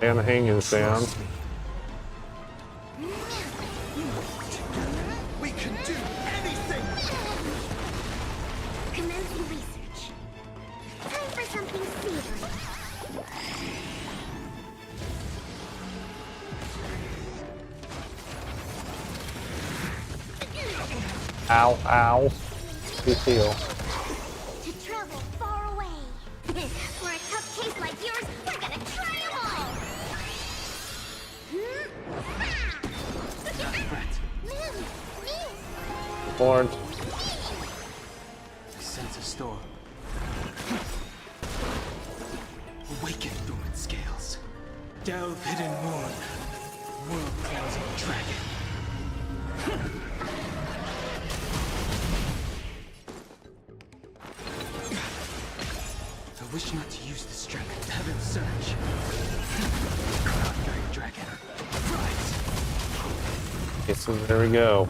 And the hanging's down. We can do anything! Commencing research. Time for something savory. Ow, ow. Please heal. To travel far away. For a tough case like yours, we're gonna try them all. Board. I sense a storm. Awaken dormant scales. Delve hidden moon. World cleansing dragon. I wish not to use this strength. Heaven surge. Cloud-bearing dragon. Rise. Okay, so there we go.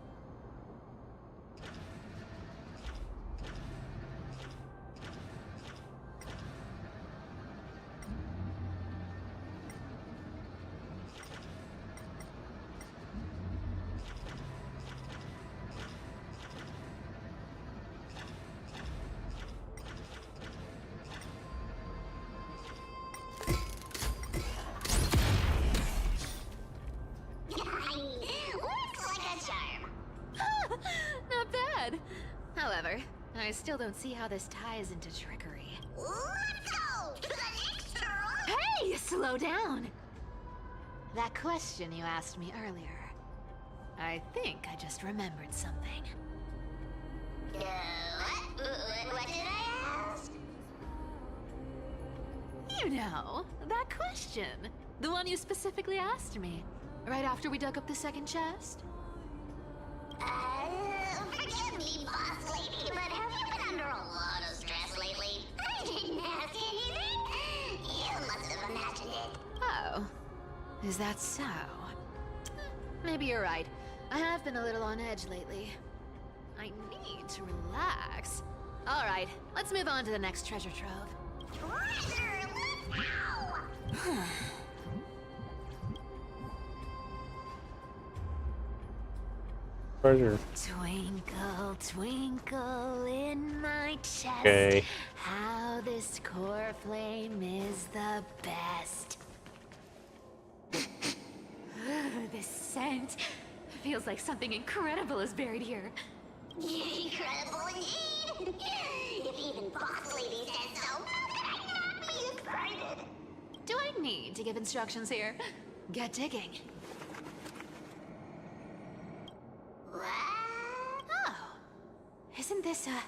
charm. Not bad. However, I still don't see how this ties into trickery. Let's go to the next room. Hey, slow down! That question you asked me earlier. I think I just remembered something. What did I ask? You know, that question. The one you specifically asked me. Right after we dug up the second chest. Forgive me, boss lady, but have you been under a lot of stress lately? I didn't ask anything. You must have imagined it. Oh. Is that so? Maybe you're right. I have been a little on edge lately. I need to relax. Alright, let's move on to the next treasure trove. Treasure, let's go! Treasure. Twinkle, twinkle in my chest. Okay. How this core flame is the best. This scent feels like something incredible is buried here. Incredible indeed! If even boss lady said so, how could I not be excited? Do I need to give instructions here? Get digging. What? Oh, isn't this a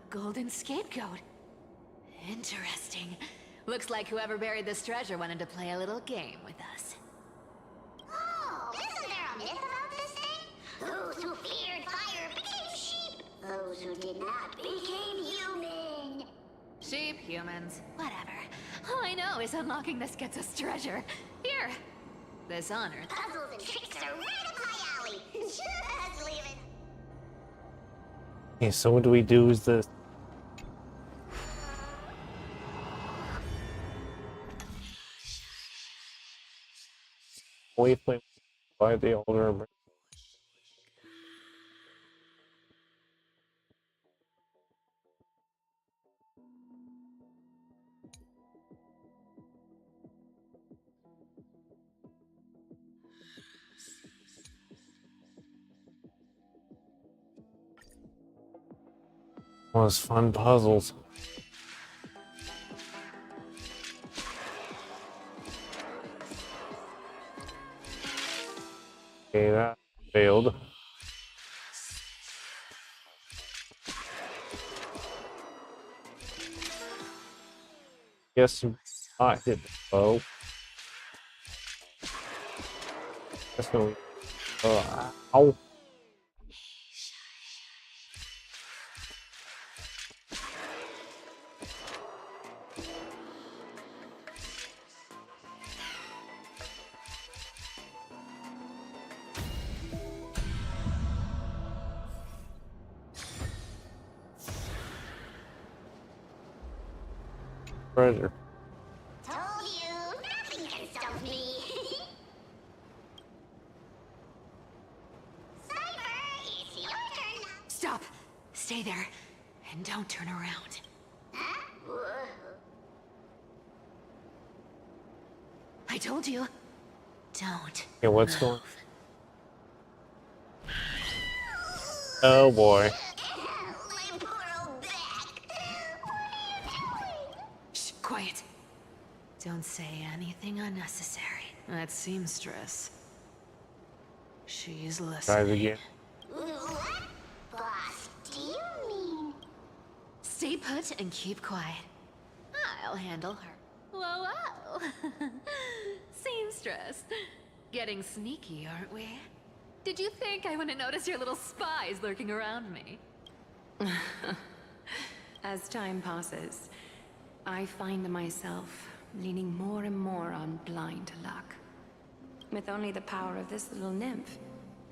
golden scapegoat? Interesting. Looks like whoever buried this treasure wanted to play a little game with us. Oh, isn't there a myth about this thing? Those who feared fire became sheep. Those who did not became human. Sheep, humans, whatever. All I know is unlocking this gets us treasure. Here, this honor. Puzzles and tricks are right up my alley. Just leave it. Okay, so what do we do with this? Waypoint by the older. Was fun puzzles. Okay, that failed. Guess not hit the bow. That's no. Ow. Treasure. Told you, nothing can stump me. Cypher, it's your turn now. Stop! Stay there, and don't turn around. Huh? I told you. Don't. Okay, what's going? Oh boy. My poor old back. What are you doing? Shh, quiet. Don't say anything unnecessary. That seamstress. She's listening. Tries again. What? Boss, do you mean? Stay put and keep quiet. I'll handle her. Whoa, whoa. Seamstress. Getting sneaky, aren't we? Did you think I wouldn't notice your little spies lurking around me? As time passes, I find myself leaning more and more on blind luck. With only the power of this little nymph,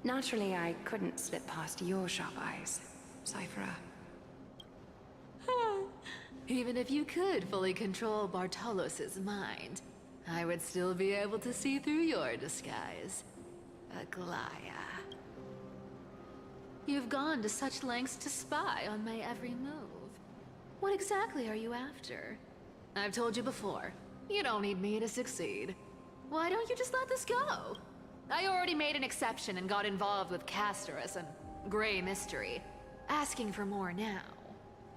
naturally I couldn't slip past your sharp eyes, Cypher. Even if you could fully control Bartolos's mind, I would still be able to see through your disguise. Aglaya. You've gone to such lengths to spy on my every move. What exactly are you after? I've told you before, you don't need me to succeed. Why don't you just let this go? I already made an exception and got involved with Castorus and Grey Mystery. Asking for more now.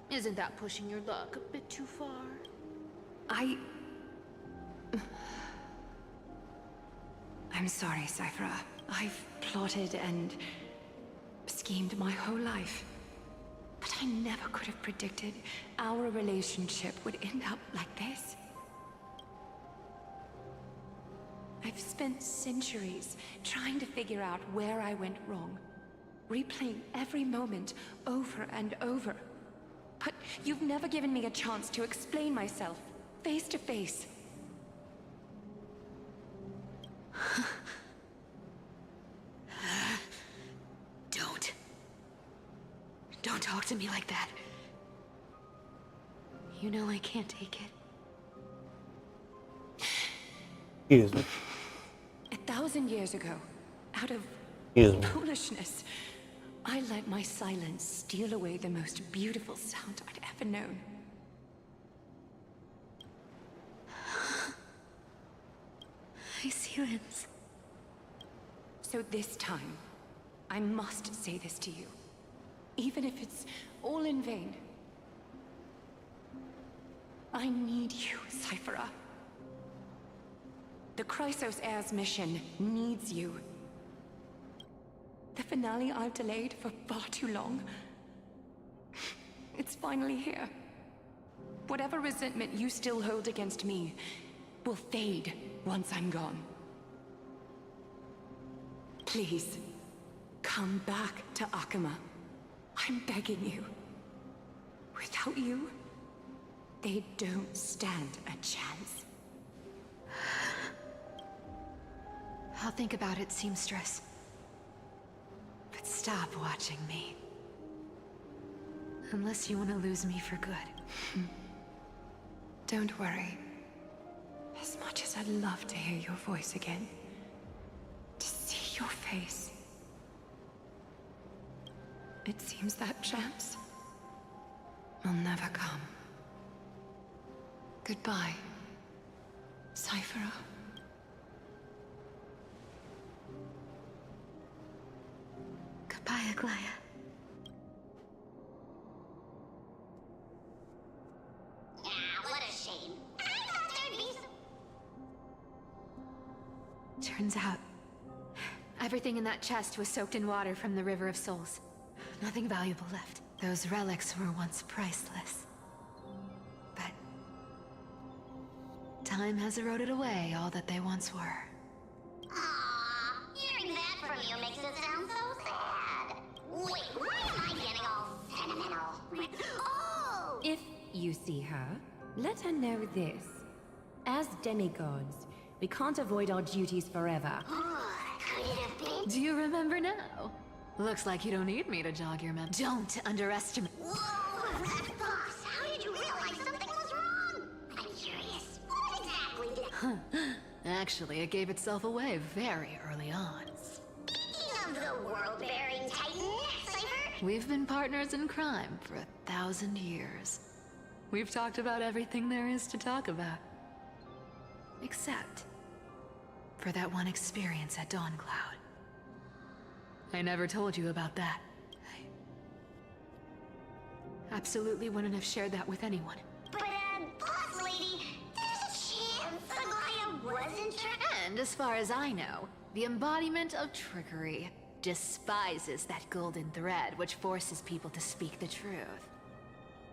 Isn't that pushing your luck a bit too far? I'm sorry, Cyphera. I've plotted and schemed my whole life. But I never could have predicted our relationship would end up like this. I've spent centuries trying to figure out where I went wrong, replaying every moment over and over. But you've never given me a chance to explain myself, face to face. Don't talk to me like that. You know I can't take it. Excuse me. 1,000 years ago, out of Excuse me. foolishness, I let my silence steal away the most beautiful sound I'd ever known. My silence. So this time, I must say this to you. Even if it's all in vain. I need you, Cyphera. The Chrysos Heir's mission needs you. The finale I've delayed for far too long. It's finally here. Whatever resentment you still hold against me will fade once I'm gone. Please, come back to Akama. I'm begging you. Without you, they don't stand a chance. I'll think about it, seamstress. But stop watching me. Unless you want to lose me for good. Don't worry. As much as I'd love to hear your voice again, to see your face, it seems that chance will never come. Goodbye, Cyphera. Goodbye, Aglaya. What a shame. I thought there'd be some... Turns out, everything in that chest was soaked in water from the River of Souls. Nothing valuable left. Those relics were once priceless. But time has eroded away all that they once were. Aww, hearing that from you makes it sound so sad. Wait, why am I getting all sentimental? Oh! If you see her, let her know this. As demigods, we can't avoid our duties forever. Could it have been? Do you remember now? Looks like you don't need me to jog your memory. Don't underestimate. Whoa! Boss, how did you realize something was wrong? I'm curious. What exactly did... Actually, it gave itself away very early on. Speaking of the world-bearing titan, Cypher... We've been partners in crime for 1,000 years. We've talked about everything there is to talk about. Except for that one experience at Dawncloud. I never told you about that. I absolutely wouldn't have shared that with anyone. But, boss lady, there's a chance Aglaya wasn't And as far as I know, the embodiment of trickery despises that golden thread which forces people to speak the truth.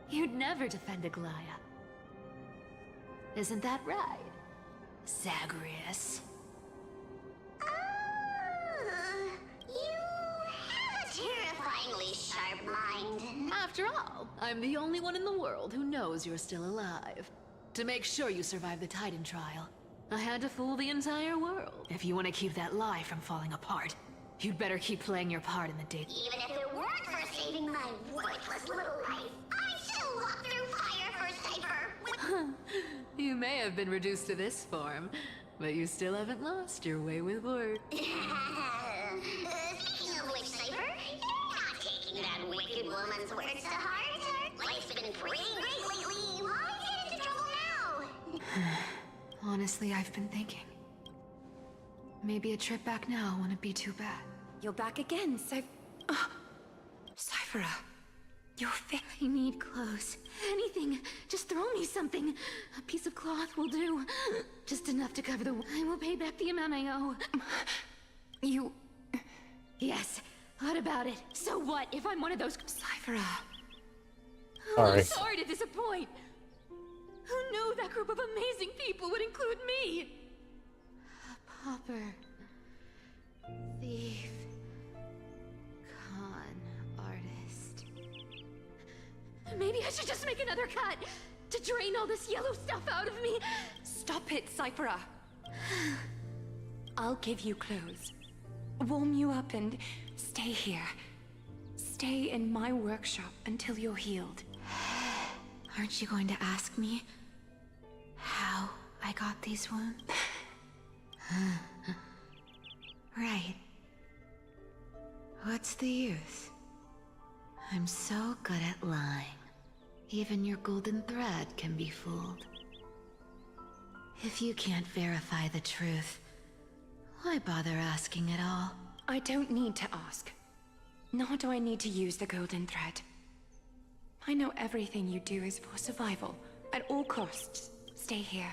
You'd never defend Aglaya. Isn't that right, Zagreus? You have a terrifyingly sharp mind. After all, I'm the only one in the world who knows you're still alive. To make sure you survive the Titan trial, I had to fool the entire world. If you want to keep that lie from falling apart, you'd better keep playing your part in the day. Even if it weren't for saving my worthless little life, I'd still walk through fire for Cypher. You may have been reduced to this form, but you still haven't lost your way with words. Speaking of which, Cypher, you're not taking that wicked woman's words to heart. Life's been pretty great lately. Why get into trouble now? Honestly, I've been thinking. Maybe a trip back now wouldn't be too bad. You're back again, Cyphera, you're fit. I need clothes. Anything. Just throw me something. A piece of cloth will do. Just enough to cover the... I will pay back the amount I owe. You... Yes. What about it? So what if I'm one of those... Cyphera. Oh, I'm Sorry. sorry to disappoint. Who knew that group of amazing people would include me? A pauper. Thief. Con artist. Maybe I should just make another cut to drain all this yellow stuff out of me. Stop it, Cyphera. I'll give you clothes. Warm you up and stay here. Stay in my workshop until you're healed. Aren't you going to ask me how I got these wounds? Right. What's the use? I'm so good at lying. Even your golden thread can be fooled. If you can't verify the truth, why bother asking at all? I don't need to ask. Nor do I need to use the golden thread. I know everything you do is for survival. At all costs, stay here.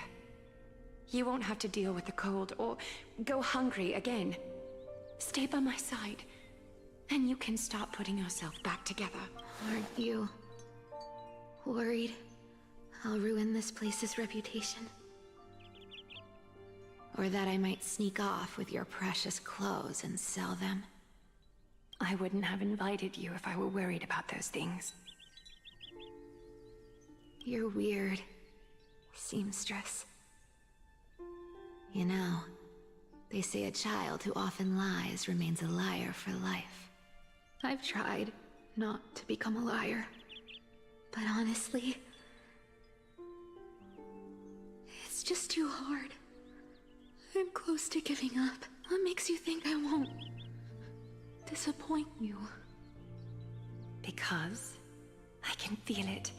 You won't have to deal with the cold or go hungry again. Stay by my side, and you can start putting yourself back together. Aren't you worried I'll ruin this place's reputation? Or that I might sneak off with your precious clothes and sell them? I wouldn't have invited you if I were worried about those things. You're weird, seamstress. You know, they say a child who often lies remains a liar for life. I've tried not to become a liar, but honestly, it's just too hard. I'm close to giving up. What makes you think I won't disappoint you? Because I can feel it.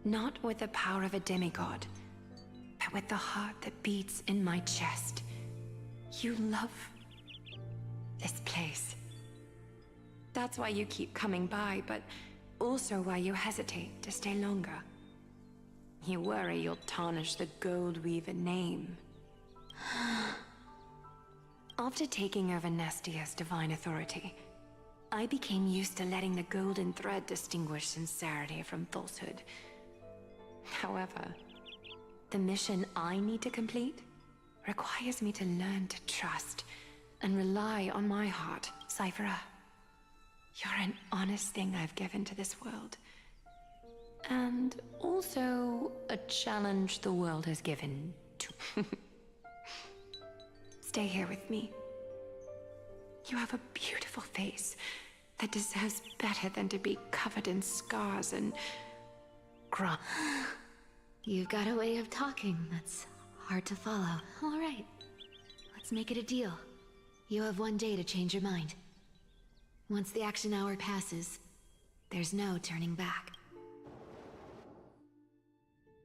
Not with the power of a demigod, but with the heart that beats in my chest. You love this place. That's why you keep coming by, but also why you hesitate to stay longer. You worry you'll tarnish the Gold Weaver name. After taking over Nestia's divine authority, I became used to letting the golden thread distinguish sincerity from falsehood. However, the mission I need to complete requires me to learn to trust and rely on my heart, Cyphera. You're an honest thing I've given to this world. And also a challenge the world has given to... Stay here with me. You have a beautiful face that deserves better than to be covered in scars and... You've got a way of talking that's hard to follow. All right, let's make it a deal. You have 1 day to change your mind. Once the action hour passes, there's no turning back.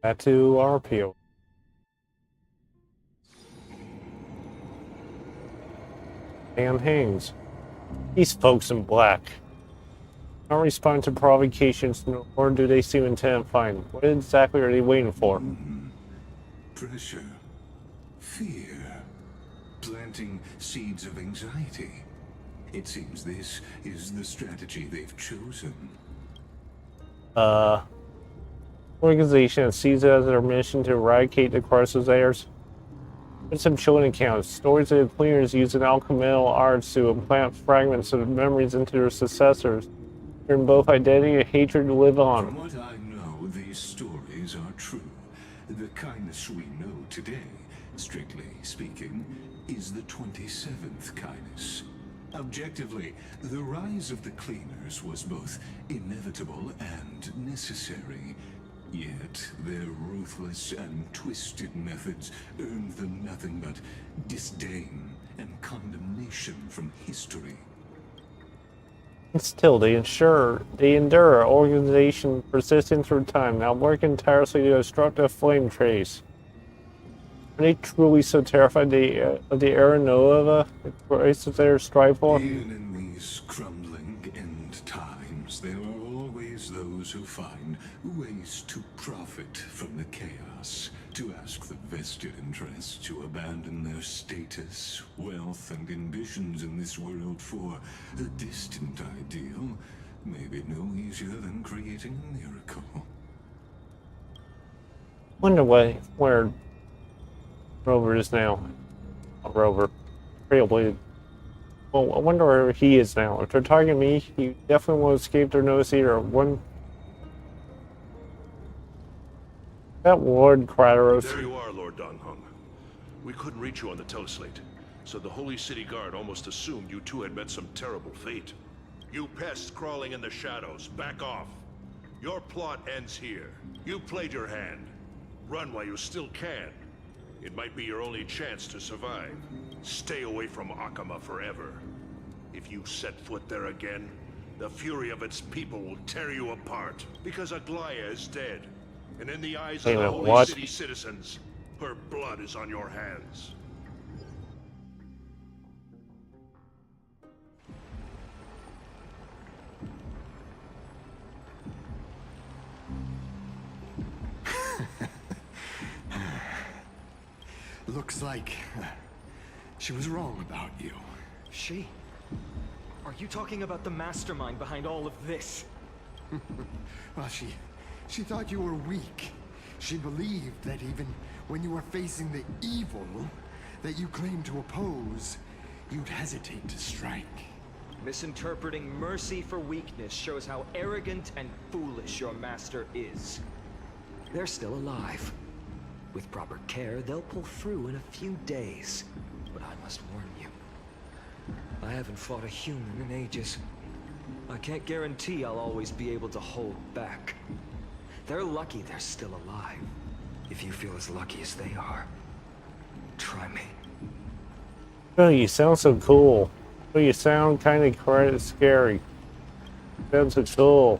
Back to our appeal. Dan hangs. These folks in black don't respond to provocations, nor do they seem intensifying. What exactly are they waiting for? Pressure. Fear. Planting seeds of anxiety. It seems this is the strategy they've chosen. Organization that sees it as their mission to eradicate the Chrysosaurs. With some chilling accounts, stories of the cleaners using alchemical arts to implant fragments of memories into their successors, turn both identity and hatred to live on. From what I know, these stories are true. The kindness we know today, strictly speaking, is the 27th kindness. Objectively, the rise of the cleaners was both inevitable and necessary. Yet, their ruthless and twisted methods earned them nothing but disdain and condemnation from history. And still, they endure an organization persisting through time, now working tirelessly to obstruct a flame trace. Are they truly so terrified of the Aranova, the Christ that they strive for? Even in these crumbling end times, there are always those who find ways to profit from the chaos, to ask the vested interests to abandon their status, wealth, and ambitions in this world for a distant ideal. Maybe no easier than creating a miracle. Wonder where Rover is now. Rover. Trailblazer. Well, I wonder where he is now. If they're targeting me, he definitely won't escape their nose either. That Lord Kratos. There you are, Lord Donghung. We couldn't reach you on the teleslate, so the Holy City Guard almost assumed you two had met some terrible fate. You pests crawling in the shadows, back off. Your plot ends here. You played your hand. Run while you still can. It might be your only chance to survive. Stay away from Akama forever. If you set foot there again, the fury of its people will tear you apart. Because Aglaya is dead. And in the eyes of the Holy City citizens, her blood is on your hands. Looks like she was wrong about you. She? Are you talking about the mastermind behind all of this? Well, she thought you were weak. She believed that even when you were facing the evil that you claimed to oppose, you'd hesitate to strike. Misinterpreting mercy for weakness shows how arrogant and foolish your master is. They're still alive. With proper care, they'll pull through in a few days. But I must warn you, I haven't fought a human in ages. I can't guarantee I'll always be able to hold back. They're lucky they're still alive. If you feel as lucky as they are, try me. Oh, you sound so cool. Oh, you sound kind of scary. Sounds so cool.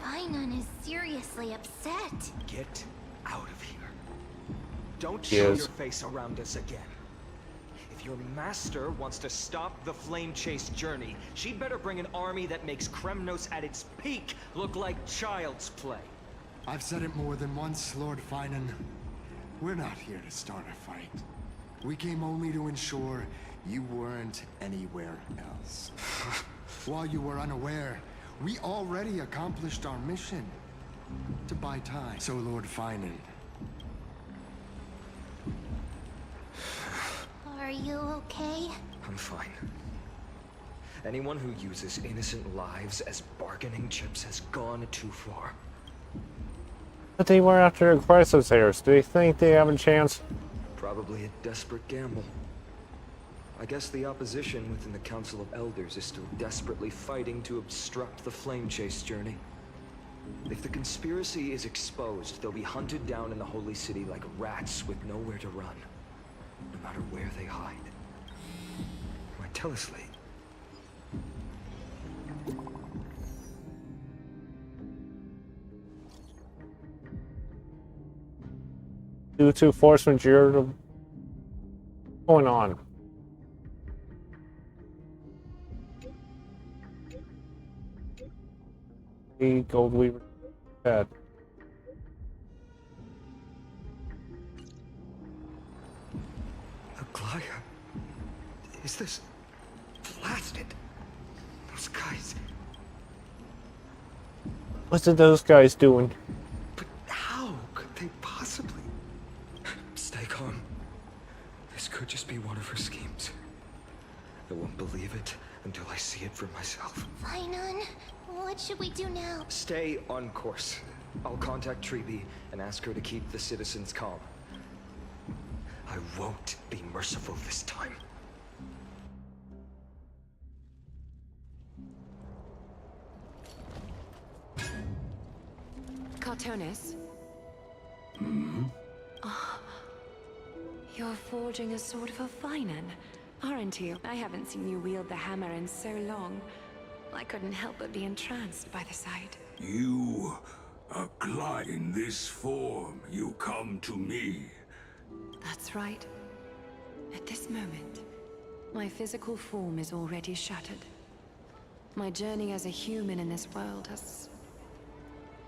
Finon is seriously upset. Get out of here. Don't show your face around us again. If your master wants to stop the flame chase journey, she'd better bring an army that makes Kremnos at its peak look like child's play. I've said it more than once, Lord Finan. We're not here to start a fight. We came only to ensure you weren't anywhere else. While you were unaware, we already accomplished our mission. To buy time. So, Lord Finan. Are you okay? I'm fine. Anyone who uses innocent lives as bargaining chips has gone too far. But they were after a crisis heirs. Do you think they have a chance? Probably a desperate gamble. I guess the opposition within the Council of Elders is still desperately fighting to obstruct the flame chase journey. If the conspiracy is exposed, they'll be hunted down in the Holy City like rats with nowhere to run. No matter where they hide. My teleslate. Due to force majeure. What's going on? The gold weaver bad. Aglaya? Is this blasted? Those guys. What's those guys doing? But how could they possibly? Stay calm. This could just be one of her schemes. I won't believe it until I see it for myself. Finon, what should we do now? Stay on course. I'll contact Treeby and ask her to keep the citizens calm. I won't be merciful this time. Cartonis? Oh, you're forging a sword for Finan, aren't you? I haven't seen you wield the hammer in so long. I couldn't help but be entranced by the sight. You, Aglaya, in this form, you come to me. That's right. At this moment, my physical form is already shattered. My journey as a human in this world has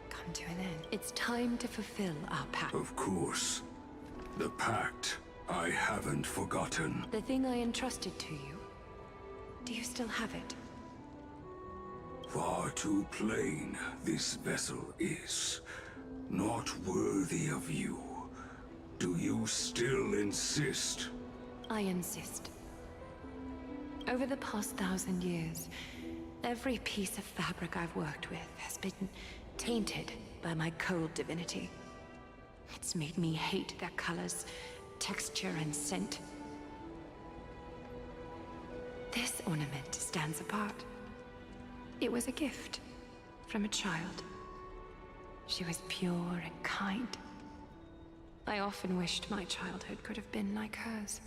come to an end. It's time to fulfill our pact. Of course. The pact. I haven't forgotten. The thing I entrusted to you. Do you still have it? Far too plain this vessel is. Not worthy of you. Do you still insist? I insist. Over the past 1,000 years, every piece of fabric I've worked with has been tainted by my cold divinity. It's made me hate their colors, texture, and scent. This ornament stands apart. It was a gift from a child. She was pure and kind. I often wished my childhood could have been like hers.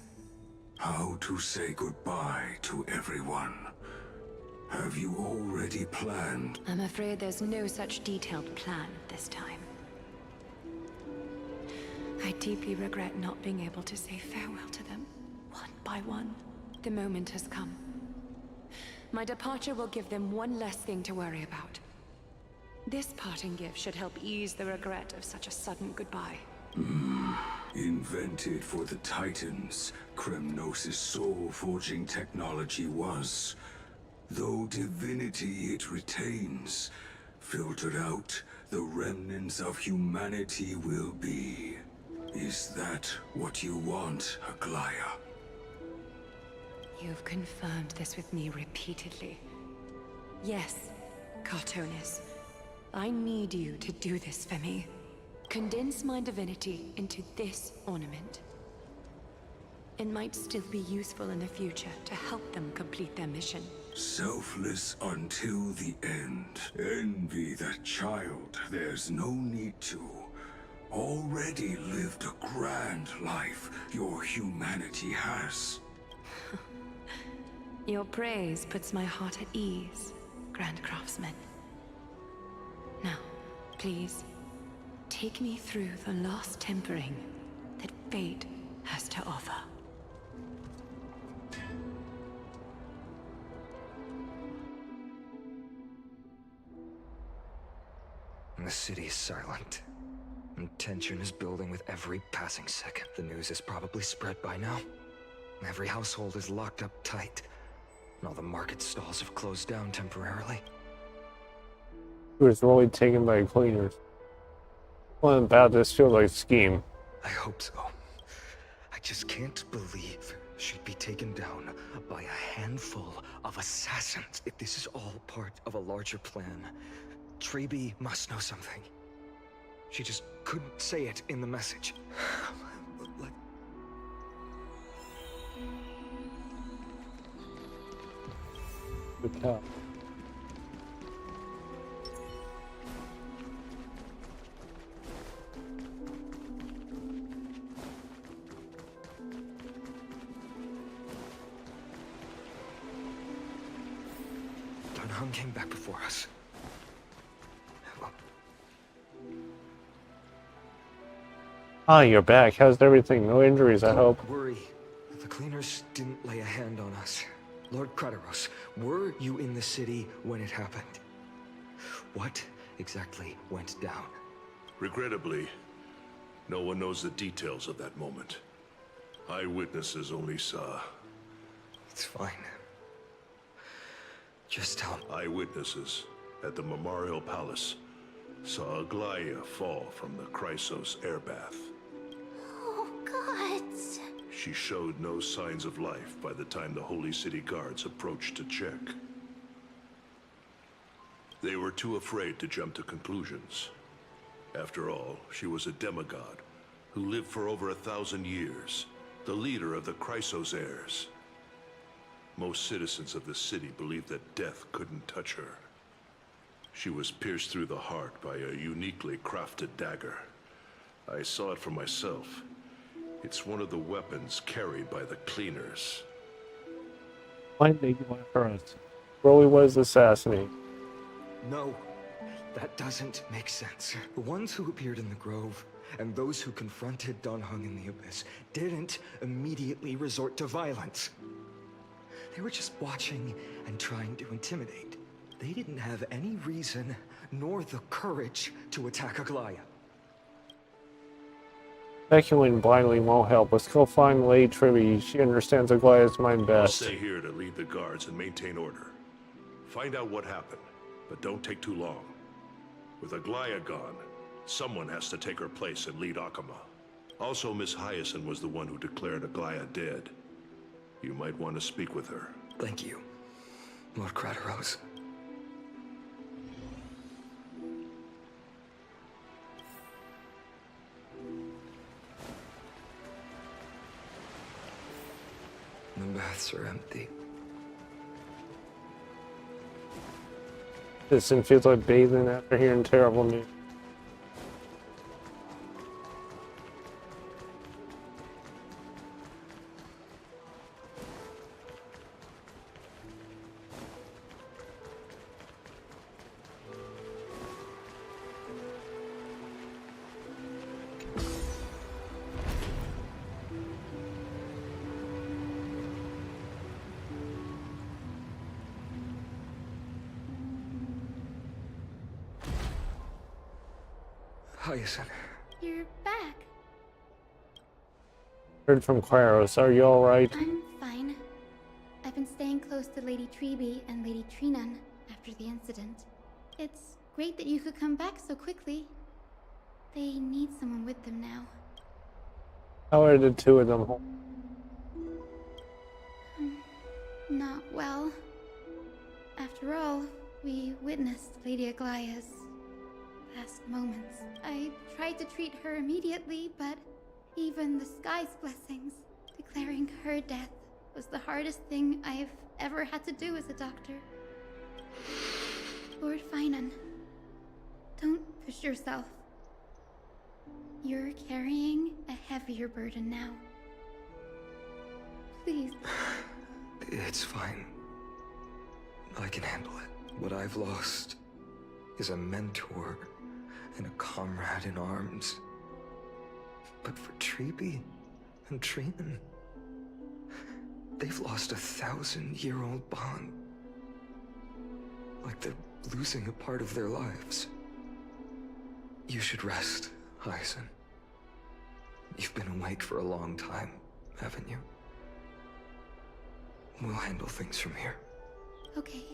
How to say goodbye to everyone? Have you already planned? I'm afraid there's no such detailed plan this time. I deeply regret not being able to say farewell to them, one by one. The moment has come. My departure will give them one less thing to worry about. This parting gift should help ease the regret of such a sudden goodbye. Invented for the Titans, Kremnos' soul-forging technology was. Though divinity it retains, filtered out, the remnants of humanity will be. Is that what you want, Aglaya? You've confirmed this with me repeatedly. Yes, Cartonis. I need you to do this for me. Condense my divinity into this ornament. It might still be useful in the future to help them complete their mission. Selfless until the end. Envy that child, there's no need to. Already lived a grand life your humanity has. Your praise puts my heart at ease, Grand Craftsman. Now, please, take me through the last tempering that fate has to offer. The city is silent, and tension is building with every passing second. The news is probably spread by now. Every household is locked up tight, and all the market stalls have closed down temporarily. He was really taken by cleaners. What about this feels like a scheme? I hope so. I just can't believe she'd be taken down by a handful of assassins. If this is all part of a larger plan, Treeby must know something. She just couldn't say it in the message. Good cow. Dunham came back before us. Ah, you're back. How's everything? No injuries, I hope. Don't worry. The cleaners didn't lay a hand on us. Lord Krateros, were you in the city when it happened? What exactly went down? Regrettably, no one knows the details of that moment. Eyewitnesses only saw... It's fine. Just tell me. Eyewitnesses at the Memorial Palace saw Aglaya fall from the Chrysos airbath. Oh, gods. She showed no signs of life by the time the Holy City guards approached to check. They were too afraid to jump to conclusions. After all, she was a demigod who lived for over 1,000 years, the leader of the Chrysos heirs. Most citizens of the city believed that death couldn't touch her. She was pierced through the heart by a uniquely crafted dagger. I saw it for myself. It's one of the weapons carried by the cleaners. Why did they go after us? Broly was assassinated. No, that doesn't make sense. The ones who appeared in the grove And those who confronted Don Hung in the Abyss didn't immediately resort to violence. They were just watching and trying to intimidate. They didn't have any reason nor the courage to attack Aglaya. Speculating blindly won't help. Let's go find Lady Tribby. She understands Aglaya's mind I'll best. stay here to lead the guards and maintain order. Find out what happened, but don't take too long. With Aglaya gone, someone has to take her place and lead Akama. Also, Miss Hyacinth was the one who declared Aglaya dead. You might want to speak with her. Thank you, Lord Crateros. The baths are empty. This feels like bathing after hearing terrible news. Hyacinth. You're back. Heard from Quaros. Are you alright? I'm fine. I've been staying close to Lady Treby and Lady Trinan after the incident. It's great that you could come back so quickly. They need someone with them now. How are the two of them? Not well. After all, we witnessed Lady Aglaya's last moments. I tried to treat her immediately, but even the sky's blessings, declaring her death was the hardest thing I've ever had to do as a doctor. Lord Finan, don't push yourself. You're carrying a heavier burden now. Please. It's fine. I can handle it. What I've lost is a mentor and a comrade in arms. But for Treby and Trinan, they've lost a 1,000-year-old bond. Like they're losing a part of their lives. You should rest, Hyacinth. You've been awake for a long time, haven't you? We'll handle things from here. Okay.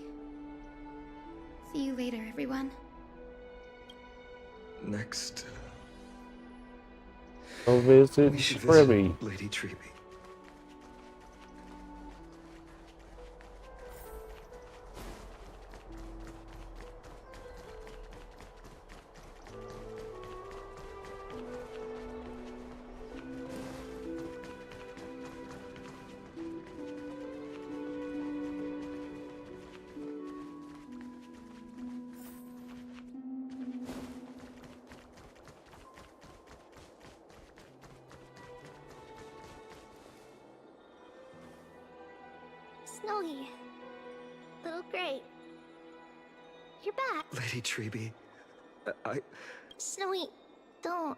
See you later, everyone. Next, Go visit we should Tribby. visit Lady Treby. Snowy. Little Gray. You're back. Lady Treby, Snowy, don't.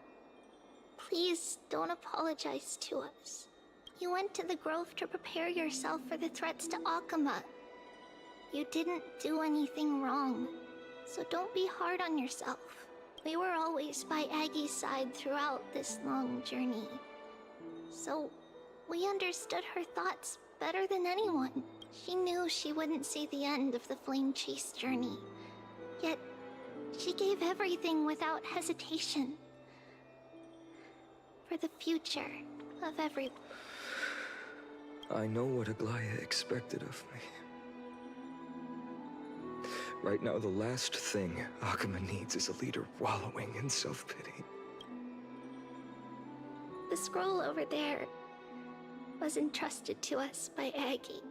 Please don't apologize to us. You went to the Grove to prepare yourself for the threats to Akama. You didn't do anything wrong, so don't be hard on yourself. We were always by Aggie's side throughout this long journey. So, we understood her thoughts better than anyone. She knew she wouldn't see the end of the Flame Chase journey. Yet, she gave everything without hesitation. For the future of everyone. I know what Aglaya expected of me. Right now, the last thing Akama needs is a leader wallowing in self-pity. The scroll over there was entrusted to us by Aggie.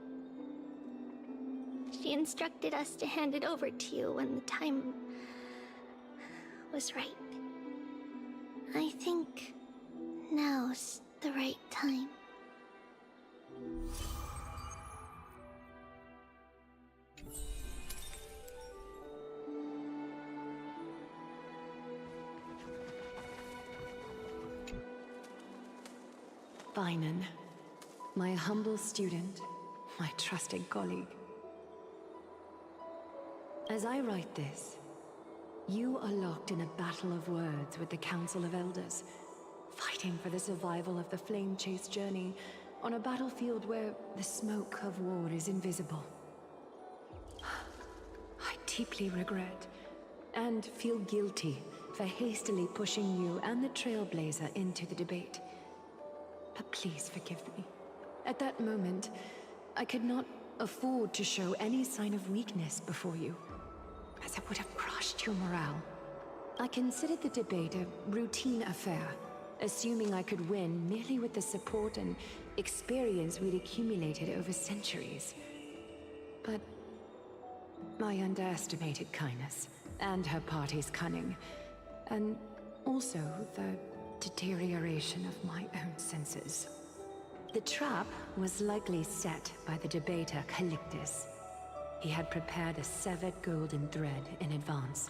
She instructed us to hand it over to you when the time was right. I think now's the right time. Finan, my humble student, my trusted colleague. As I write this, you are locked in a battle of words with the Council of Elders, fighting for the survival of the flame chase journey on a battlefield where the smoke of war is invisible. I deeply regret and feel guilty for hastily pushing you and the Trailblazer into the debate. But please forgive me. At that moment, I could not afford to show any sign of weakness before you, as it would have crushed your morale. I considered the debate a routine affair, assuming I could win merely with the support and experience we'd accumulated over centuries. But I underestimated kindness and her party's cunning, and also the deterioration of my own senses. The trap was likely set by the debater Calictus. He had prepared a severed golden thread in advance,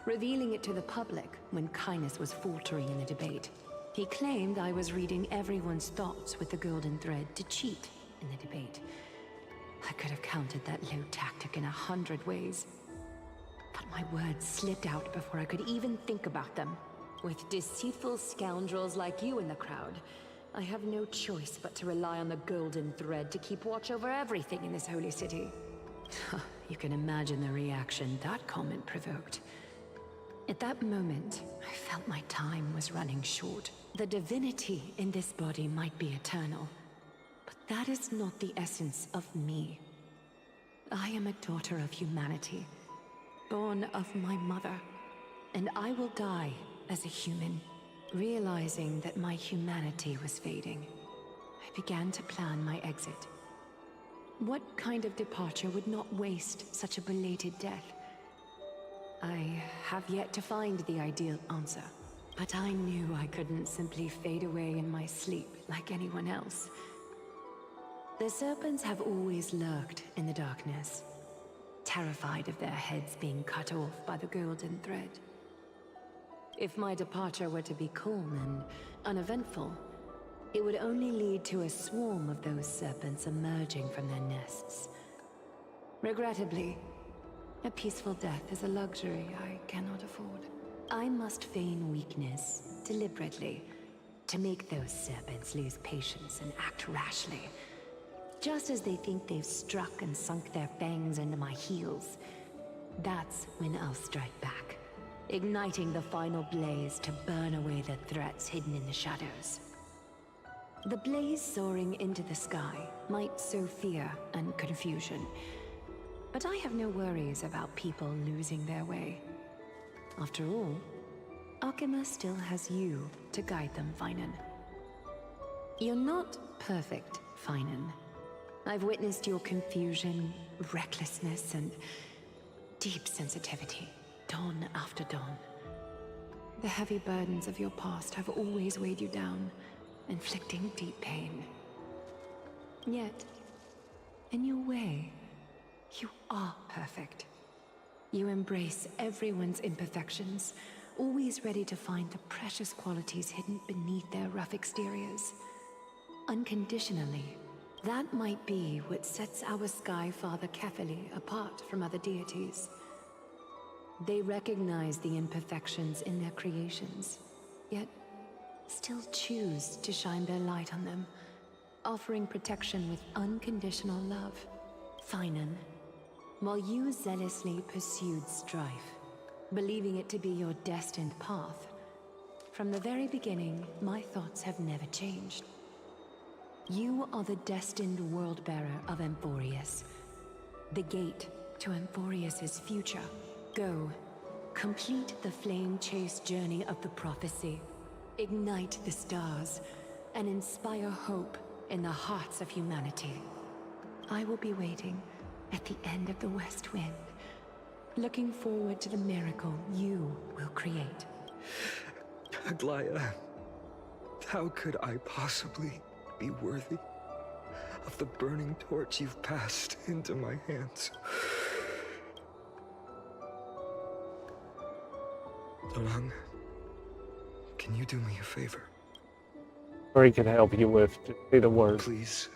revealing it to the public when kindness was faltering in the debate. He claimed I was reading everyone's thoughts with the golden thread to cheat in the debate. I could have countered that low tactic in 100 ways. But my words slipped out before I could even think about them. With deceitful scoundrels like you in the crowd, I have no choice but to rely on the golden thread to keep watch over everything in this holy city. You can imagine the reaction that comment provoked. At that moment, I felt my time was running short. The divinity in this body might be eternal, but that is not the essence of me. I am a daughter of humanity, born of my mother, and I will die as a human. Realizing that my humanity was fading, I began to plan my exit. What kind of departure would not waste such a belated death? I have yet to find the ideal answer, but I knew I couldn't simply fade away in my sleep like anyone else. The serpents have always lurked in the darkness, terrified of their heads being cut off by the golden thread. If my departure were to be calm and uneventful, it would only lead to a swarm of those serpents emerging from their nests. Regrettably, a peaceful death is a luxury I cannot afford. I must feign weakness deliberately to make those serpents lose patience and act rashly. Just as they think they've struck and sunk their fangs into my heels, that's when I'll strike back, igniting the final blaze to burn away the threats hidden in the shadows. The blaze soaring into the sky might sow fear and confusion, but I have no worries about people losing their way. After all, Arkema still has you to guide them, Finan. You're not perfect, Finan. I've witnessed your confusion, recklessness, and deep sensitivity, dawn after dawn. The heavy burdens of your past have always weighed you down, inflicting deep pain. Yet, in your way, you are perfect. You embrace everyone's imperfections, always ready to find the precious qualities hidden beneath their rough exteriors. Unconditionally, that might be what sets our Sky Father Kefili apart from other deities. They recognize the imperfections in their creations, yet still choose to shine their light on them, offering protection with unconditional love. Finan, while you zealously pursued strife, believing it to be your destined path, from the very beginning, my thoughts have never changed. You are the destined world-bearer of Amphoreus, the gate to Amphoreus' future. Go, complete the flame chase journey of the prophecy, ignite the stars, and inspire hope in the hearts of humanity. I will be waiting at the end of the West Wind, looking forward to the miracle you will create. Aglaya, how could I possibly be worthy of the burning torch you've passed into my hands? Dorang, can you do me a favor? or he can help you with. Just say the word. Please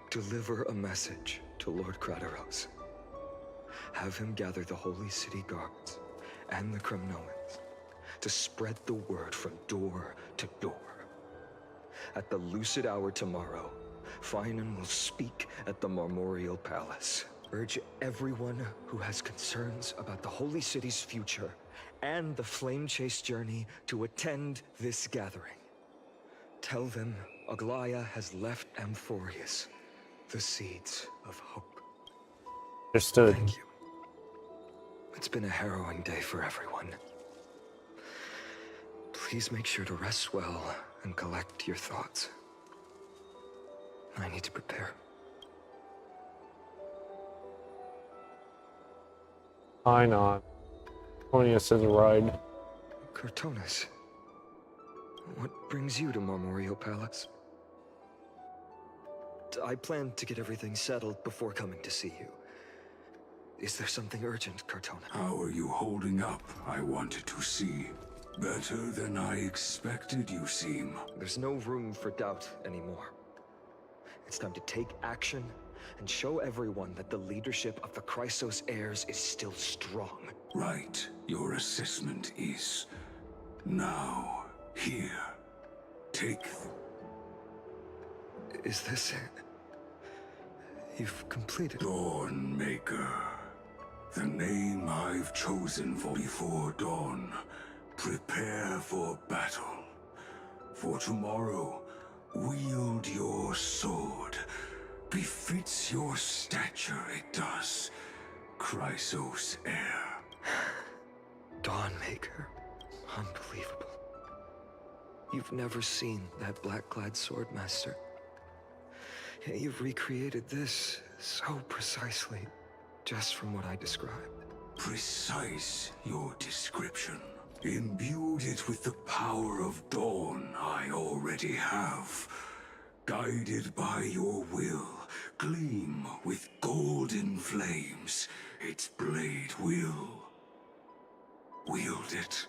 deliver a message to Lord Krateros. Have him gather the Holy City guards and the Kremnoans to spread the word from door to door. At the lucid hour tomorrow, Finan will speak at the Marmorial Palace. Urge everyone who has concerns about the Holy City's future and the Flame Chase journey to attend this gathering. Tell them Aglaya has left Amphoreus the seeds of hope. Understood. Thank you. It's been a harrowing day for everyone. Please make sure to rest well and collect your thoughts. I need to prepare. Why not? Amphoreus has arrived. Cartonis, what brings you to Marmorial Palace? I plan to get everything settled before coming to see you. Is there something urgent, Cartona? How are you holding up, I wanted to see. Better than I expected, you seem. There's no room for doubt anymore. It's time to take action and show everyone that the leadership of the Chrysos heirs is still strong. Right. Your assessment is... Now, here. Take... Is this it? You've completed... Dawnmaker. The name I've chosen for before dawn. Prepare for battle. For tomorrow, wield your sword. Befits your stature, it does. Chrysos heir. Dawnmaker. Unbelievable. You've never seen that black-clad swordmaster. Yet you've recreated this so precisely, just from what I described. Precise, your description. Imbued it with the power of dawn I already have. Guided by your will, gleam with golden flames, its blade will. Wield it.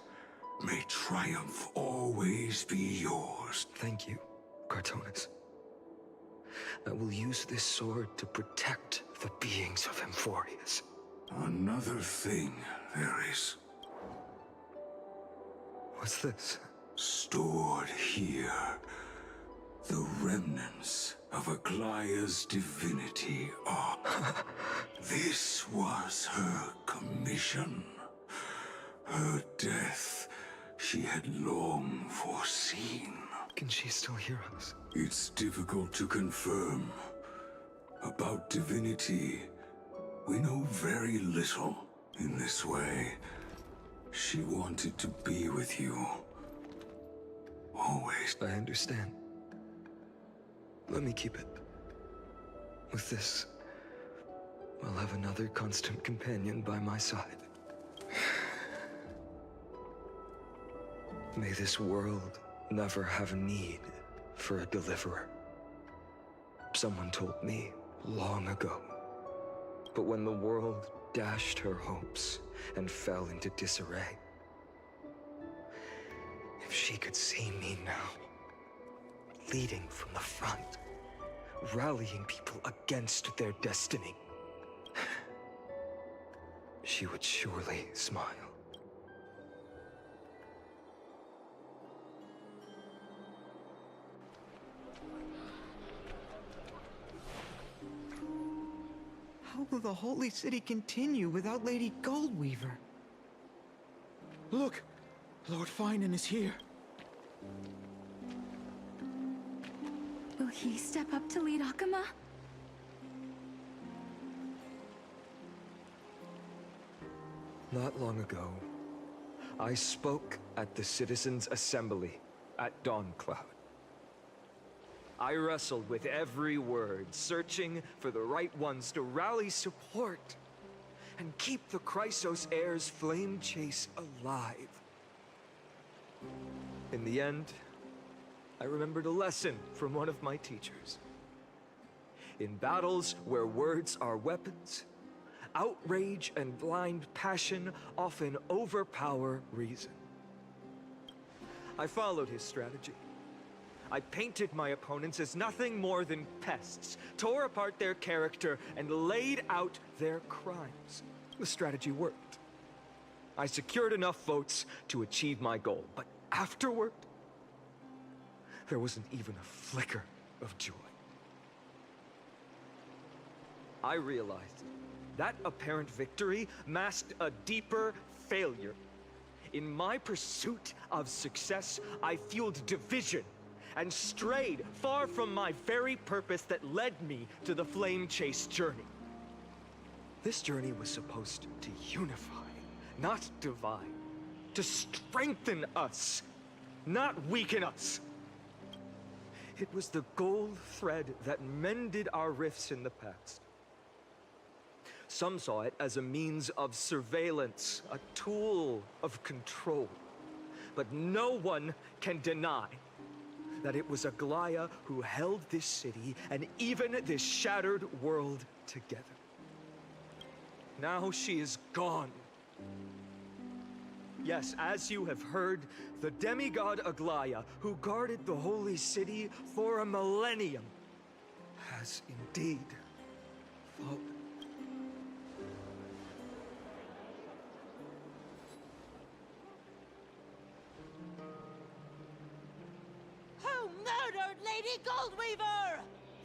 May triumph always be yours. Thank you, Cartonis. I will use this sword to protect the beings of Amphoreus. Another thing there is. What's this? Stored here. The remnants of Aglaya's divinity are... This was her commission. Her death she had long foreseen. Can she still hear us? It's difficult to confirm. About divinity, we know very little in this way. She wanted to be with you. Always. I understand. Let me keep it. With this, I'll have another constant companion by my side. May this world never have need for a deliverer. Someone told me long ago. But when the world dashed her hopes and fell into disarray, if she could see me now, leading from the front, rallying people against their destiny, she would surely smile. How will the Holy City continue without Lady Goldweaver? Look! Lord Finan is here. Will he step up to lead Akama? Not long ago, I spoke at the Citizens' Assembly at Dawncloud. I wrestled with every word, searching for the right ones to rally support and keep the Chrysos heirs' flame chase alive. In the end, I remembered a lesson from one of my teachers. In battles where words are weapons, outrage and blind passion often overpower reason. I followed his strategy. I painted my opponents as nothing more than pests, tore apart their character, and laid out their crimes. The strategy worked. I secured enough votes to achieve my goal, but afterward, there wasn't even a flicker of joy. I realized that apparent victory masked a deeper failure. In my pursuit of success, I fueled division and strayed far from my very purpose that led me to the Flame Chase journey. This journey was supposed to unify, not divide, to strengthen us, not weaken us. It was the gold thread that mended our rifts in the past. Some saw it as a means of surveillance, a tool of control. But no one can deny that it was Aglaya who held this city and even this shattered world together. Now she is gone. Yes, as you have heard, the demigod Aglaya, who guarded the holy city for a millennium, has indeed fallen. Who murdered Lady Goldweaver?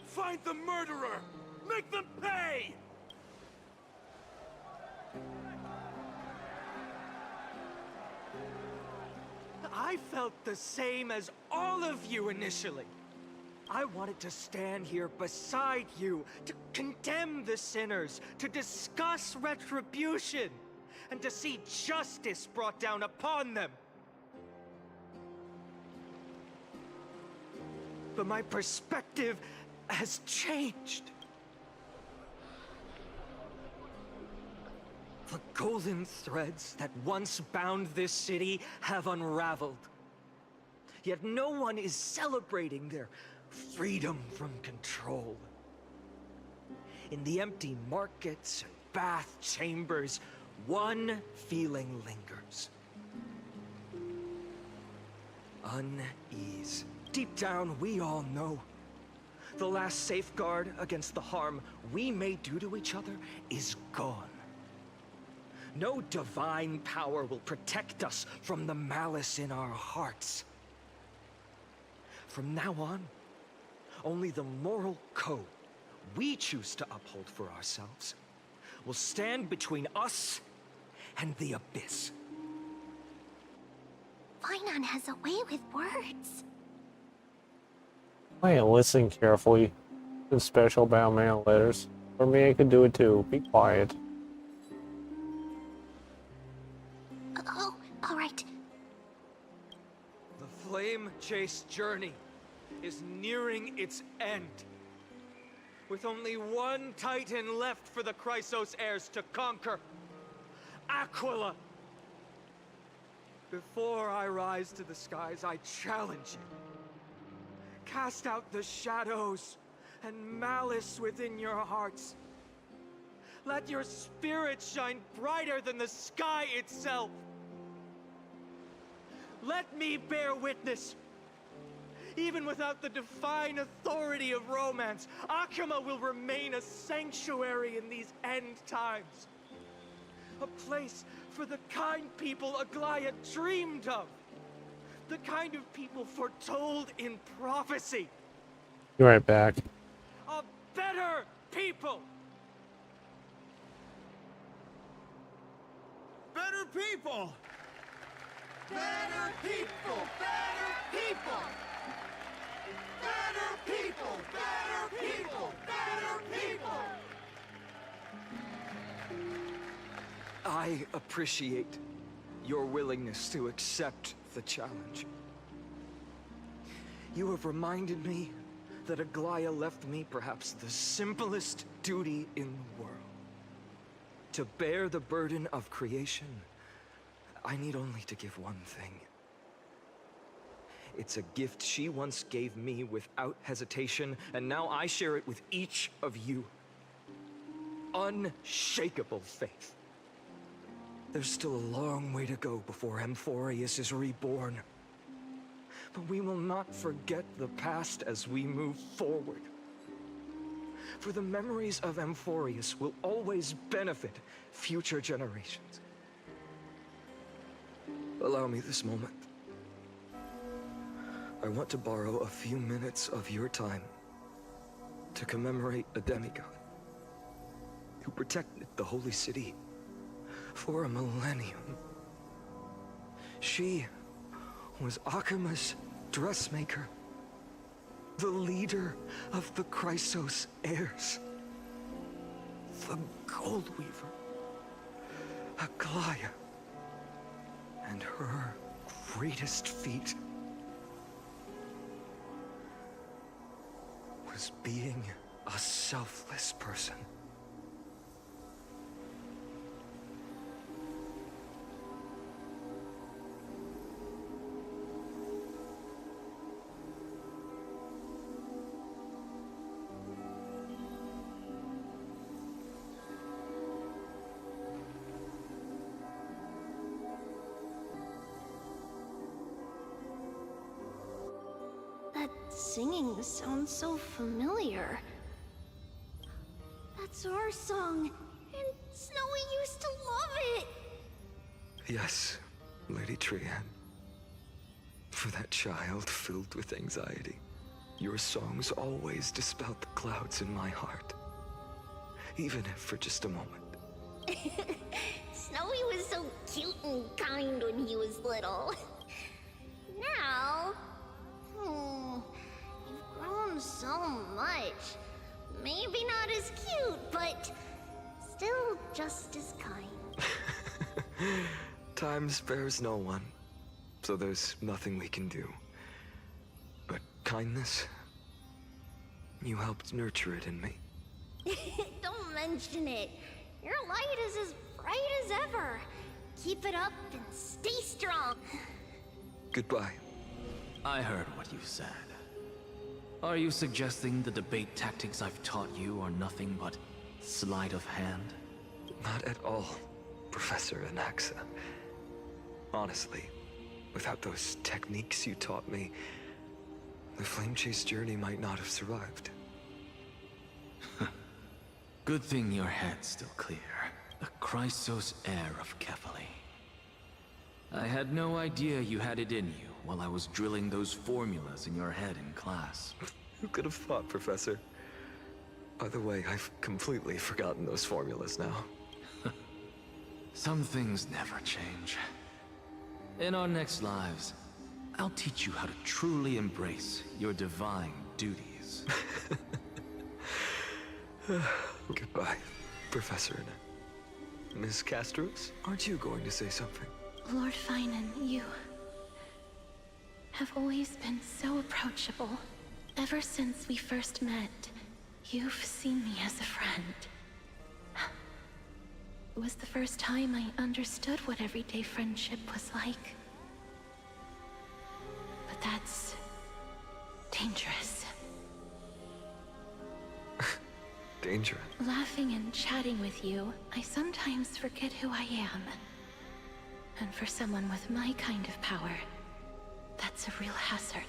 Find the murderer! Make them pay! I felt the same as all of you initially. I wanted to stand here beside you, to condemn the sinners, to discuss retribution, and to see justice brought down upon them. But my perspective has changed. The golden threads that once bound this city have unraveled. Yet no one is celebrating their freedom from control. In the empty markets and bath chambers, one feeling lingers. Unease. Deep down, we all know the last safeguard against the harm we may do to each other is gone. No divine power will protect us from the malice in our hearts. From now on, only the moral code we choose to uphold for ourselves will stand between us and the abyss. Finon has a way with words. Wait, listen carefully. The special bound mail letters. For me, I could do it too. Be quiet. Oh, all right. The Flame Chase journey is nearing its end. With only one Titan left for the Chrysos heirs to conquer. Aquila! Before I rise to the skies, I challenge you. Cast out the shadows and malice within your hearts. Let your spirit shine brighter than the sky itself. Let me bear witness. Even without the divine authority of romance, Akima will remain a sanctuary in these end times. A place for the kind people Aglaya dreamed of. The kind of people foretold in prophecy. Be right back. A better people! Better people! Better people! Better people! Better people! Better people! Better people! I appreciate your willingness to accept the challenge. You have reminded me that Aglaya left me perhaps the simplest duty in the world. To bear the burden of creation, I need only to give one thing. It's a gift she once gave me without hesitation, and now I share it with each of you. Unshakable faith. There's still a long way to go before Amphoreus is reborn. But we will not forget the past as we move forward. For the memories of Amphoreus will always benefit future generations. Allow me this moment. I want to borrow a few minutes of your time to commemorate a demigod who protected the Holy City for a millennium. She was Akima's dressmaker, the leader of the Chrysos heirs, the Gold Weaver, Aglaya, and her greatest feat was being a selfless person. That singing sounds so familiar. That's our song, and Snowy used to love it. Yes, Lady Trian. For that child filled with anxiety, your songs always dispelled the clouds in my heart. Even if for just a moment. Snowy was so cute and kind when he was little. Now, you've grown so much. Maybe not as cute, but still just as kind. Time spares no one, so there's nothing we can do. But kindness, you helped nurture it in me. Don't mention it. Your light is as bright as ever. Keep it up and stay strong. Goodbye. I heard what you said. Are you suggesting the debate tactics I've taught you are nothing but sleight of hand? Not at all, Professor Anaxa. Honestly, without those techniques you taught me, the Flame Chase journey might not have survived. Good thing your head's still clear. The Chrysos heir of Kefali. I had no idea you had it in you while I was drilling those formulas in your head in class. Who could have thought, Professor? By the way, I've completely forgotten those formulas now. Some things never change. In our next lives, I'll teach you how to truly embrace your divine duties. Goodbye, Professor. Miss Castros, aren't you going to say something? Lord Finan, you have always been so approachable. Ever since we first met, you've seen me as a friend. It was the first time I understood what everyday friendship was like. But that's dangerous. Dangerous? Laughing and chatting with you, I sometimes forget who I am. And for someone with my kind of power, that's a real hazard.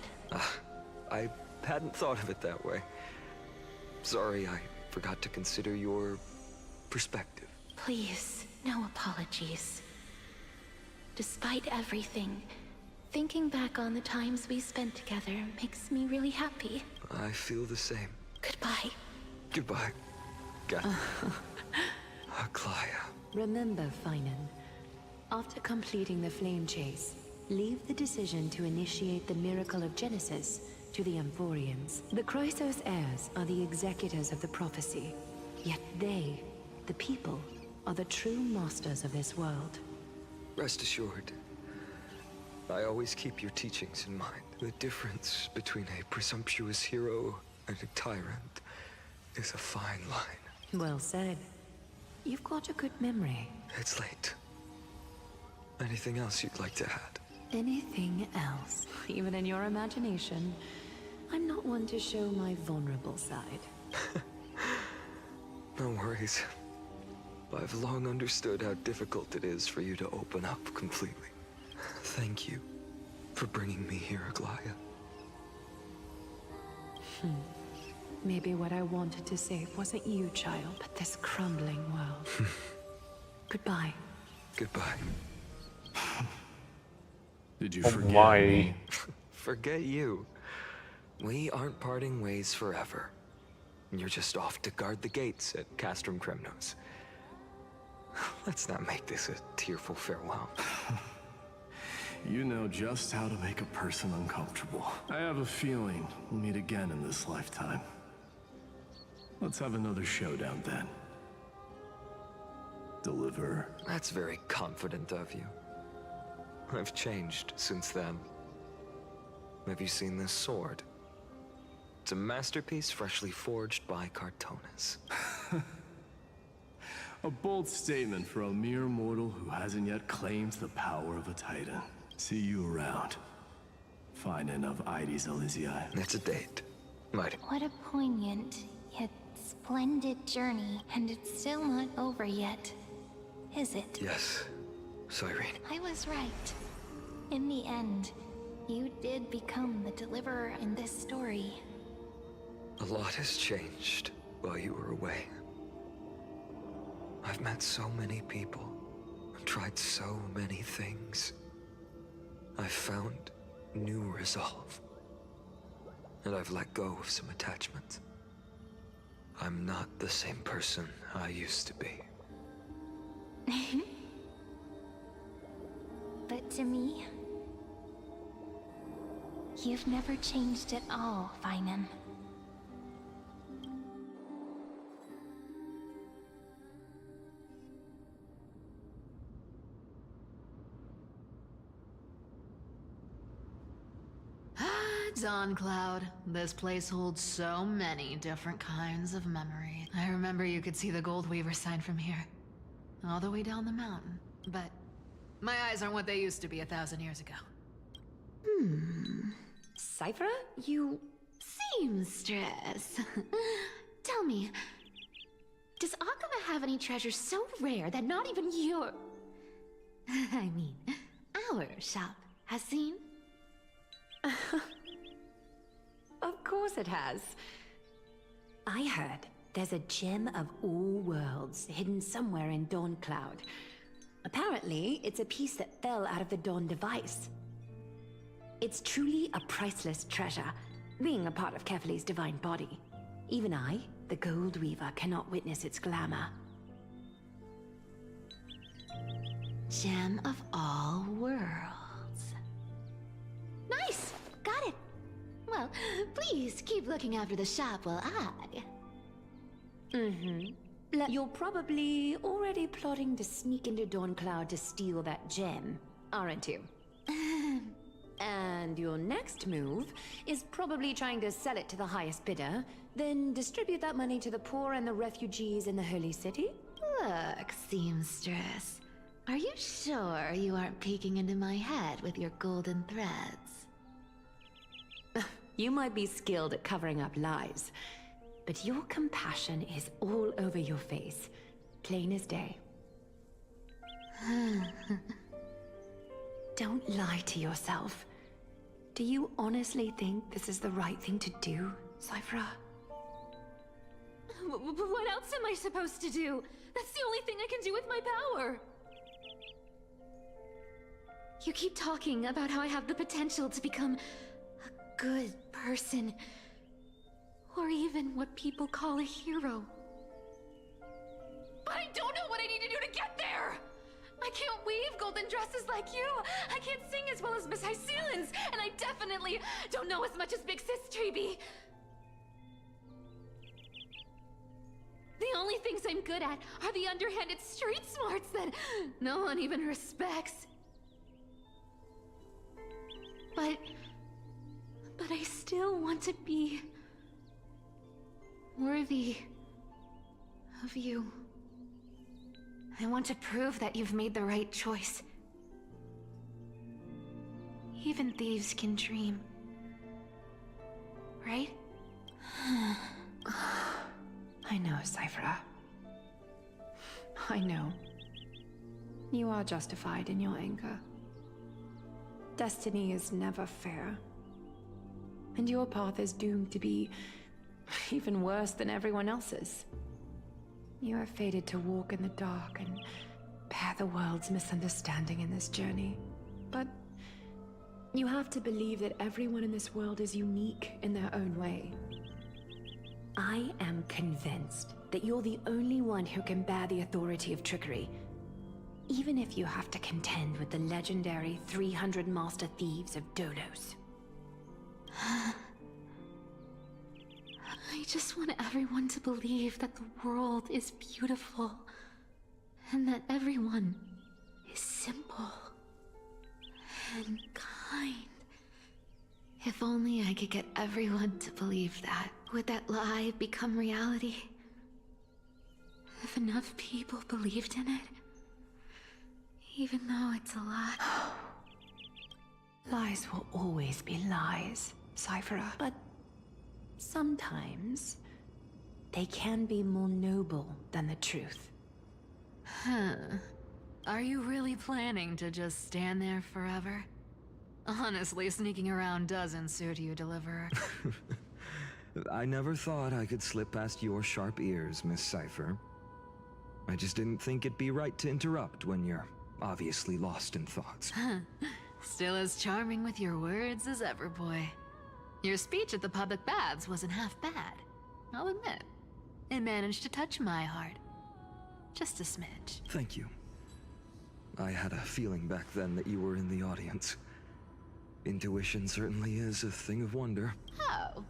I hadn't thought of it that way. Sorry, I forgot to consider your perspective. Please, no apologies. Despite everything, thinking back on the times we spent together makes me really happy. I feel the same. Goodbye. Goodbye. Aglaya. Remember, Finan, after completing the Flame Chase, leave the decision to initiate the Miracle of Genesis to the Amphoreans. The Chrysos heirs are the executors of the prophecy, yet they, the people, are the true masters of this world. Rest assured, I always keep your teachings in mind. The difference between a presumptuous hero and a tyrant is a fine line. Well said. You've got a good memory. It's late. Anything else you'd like to add? Anything else? Even in your imagination. I'm not one to show my vulnerable side. No worries. I've long understood how difficult it is for you to open up completely. Thank you for bringing me here, Aglaya. Maybe what I wanted to save wasn't you, child, but this crumbling world. Goodbye. Goodbye. Did you Oh, forget my. me? Forget you. We aren't parting ways forever. You're just off to guard the gates at Castrum Kremnos. Let's not make this a tearful farewell. You know just how to make a person uncomfortable. I have a feeling we'll meet again in this lifetime. Let's have another showdown then. Deliver. That's very confident of you. I've changed since then. Have you seen this sword? It's a masterpiece freshly forged by Cartonis. A bold statement for a mere mortal who hasn't yet claimed the power of a titan. See you around. Finding of Ides Elysiae. It's a date. Mighty. What a poignant, yet splendid journey, and it's still not over yet, is it? Yes, Cyrene. I was right. In the end, you did become the deliverer in this story. A lot has changed while you were away. I've met so many people, tried so many things. I've found new resolve. And I've let go of some attachment. I'm not the same person I used to be. But to me, you've never changed at all, Feynman. Dawn Cloud. This place holds so many different kinds of memory. I remember you could see the Gold Weaver sign from here. All the way down the mountain. But my eyes aren't what they used to be 1,000 years ago. Cypher, you... Seamstress. Tell me, does Akaba have any treasures so rare that not even your... I mean, our shop has seen? Of course it has. I heard there's a gem of all worlds hidden somewhere in Dawn Cloud. Apparently, it's a piece that fell out of the Dawn device. It's truly a priceless treasure, being a part of Kefali's divine body. Even I, the Gold Weaver, cannot witness its glamour. Gem of all worlds. Nice! Got it! Well, please keep looking after the shop while I... You're probably already plotting to sneak into Dawn Cloud to steal that gem, aren't you? And your next move is probably trying to sell it to the highest bidder, then distribute that money to the poor and the refugees in the Holy City? Look, seamstress. Are you sure you aren't peeking into my head with your golden threads? You might be skilled at covering up lies, but your compassion is all over your face, plain as day. Don't lie to yourself. Do you honestly think this is the right thing to do, Cypher? What else am I supposed to do? That's the only thing I can do with my power. You keep talking about how I have the potential to become a good person, or even what people call a hero. But I don't know what I need to do to get there! I can't weave golden dresses like you! I can't sing as well as Miss Hyceelins! And I definitely don't know as much as Big Sis Treeby! The only things I'm good at are the underhanded street smarts that no one even respects. But I still want to be worthy of you. I want to prove that you've made the right choice. Even thieves can dream. Right? I know, Cypher. I know. You are justified in your anger. Destiny is never fair. And your path is doomed to be even worse than everyone else's. You are fated to walk in the dark and bear the world's misunderstanding in this journey. But you have to believe that everyone in this world is unique in their own way. I am convinced that you're the only one who can bear the authority of trickery. Even if you have to contend with the legendary 300 master thieves of Dolos. I just want everyone to believe that the world is beautiful. And that everyone is simple. And kind. If only I could get everyone to believe that. Would that lie become reality? If enough people believed in it. Even though it's a lie. Lies will always be lies, Cyphera. But sometimes they can be more noble than the truth. Huh. Are you really planning to just stand there forever? Honestly, sneaking around doesn't suit you, Deliverer. I never thought I could slip past your sharp ears, Miss Cypher. I just didn't think it'd be right to interrupt when you're obviously lost in thoughts. Still as charming with your words as ever, boy. Your speech at the public baths wasn't half bad. I'll admit. It managed to touch my heart. Just a smidge. Thank you. I had a feeling back then that you were in the audience. Intuition certainly is a thing of wonder. Oh,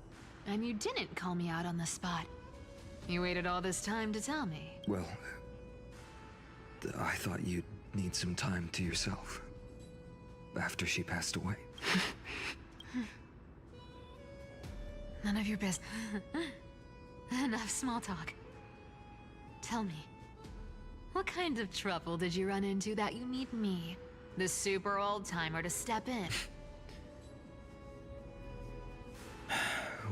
and you didn't call me out on the spot. You waited all this time to tell me. Well, I thought you'd need some time to yourself. After she passed away. None of your business. Enough small talk. Tell me, what kind of trouble did you run into that you need me, the super old-timer, to step in?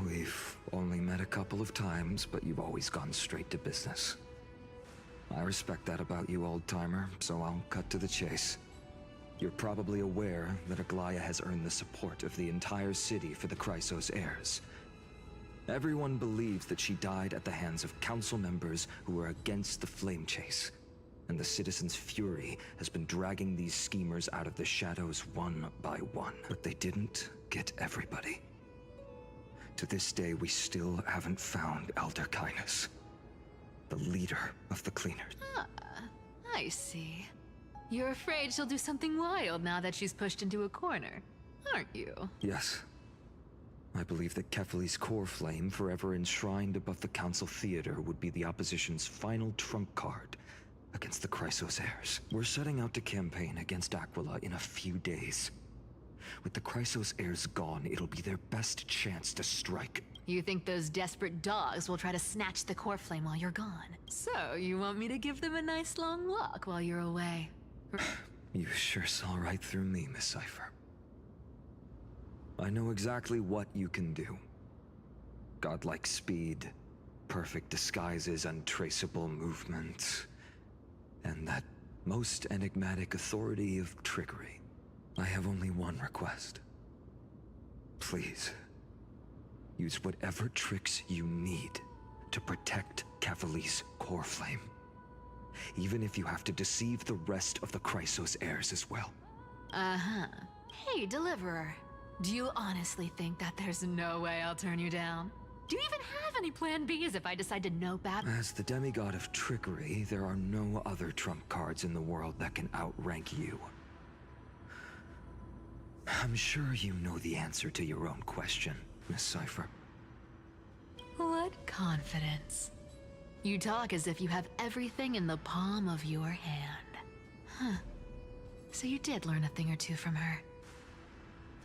We've only met a couple of times, but you've always gone straight to business. I respect that about you, old-timer, so I'll cut to the chase. You're probably aware that Aglaya has earned the support of the entire city for the Chrysos heirs. Everyone believes that she died at the hands of council members who were against the flame chase. And the citizens' fury has been dragging these schemers out of the shadows one by one. But they didn't get everybody. To this day, we still haven't found Elder Kynus, the leader of the Cleaners. Ah, I see. You're afraid she'll do something wild now that she's pushed into a corner, aren't you? Yes. I believe that Kefali's core flame, forever enshrined above the Council Theater, would be the opposition's final trump card against the Chrysos heirs. We're setting out to campaign against Aquila in a few days. With the Chrysos heirs gone, it'll be their best chance to strike. You think those desperate dogs will try to snatch the core flame while you're gone? So, you want me to give them a nice long walk while you're away? You sure saw right through me, Miss Cypher. I know exactly what you can do. Godlike speed, perfect disguises, untraceable movement, and that most enigmatic authority of trickery. I have only one request. Please, use whatever tricks you need to protect Kefali's core flame. Even if you have to deceive the rest of the Chrysos heirs as well. Uh-huh. Hey, Deliverer. Do you honestly think that there's no way I'll turn you down? Do you even have any plan Bs if I decide to know bad? As the demigod of trickery, there are no other trump cards in the world that can outrank you. I'm sure you know the answer to your own question, Miss Cypher. What confidence. You talk as if you have everything in the palm of your hand. Huh. So you did learn a thing or two from her.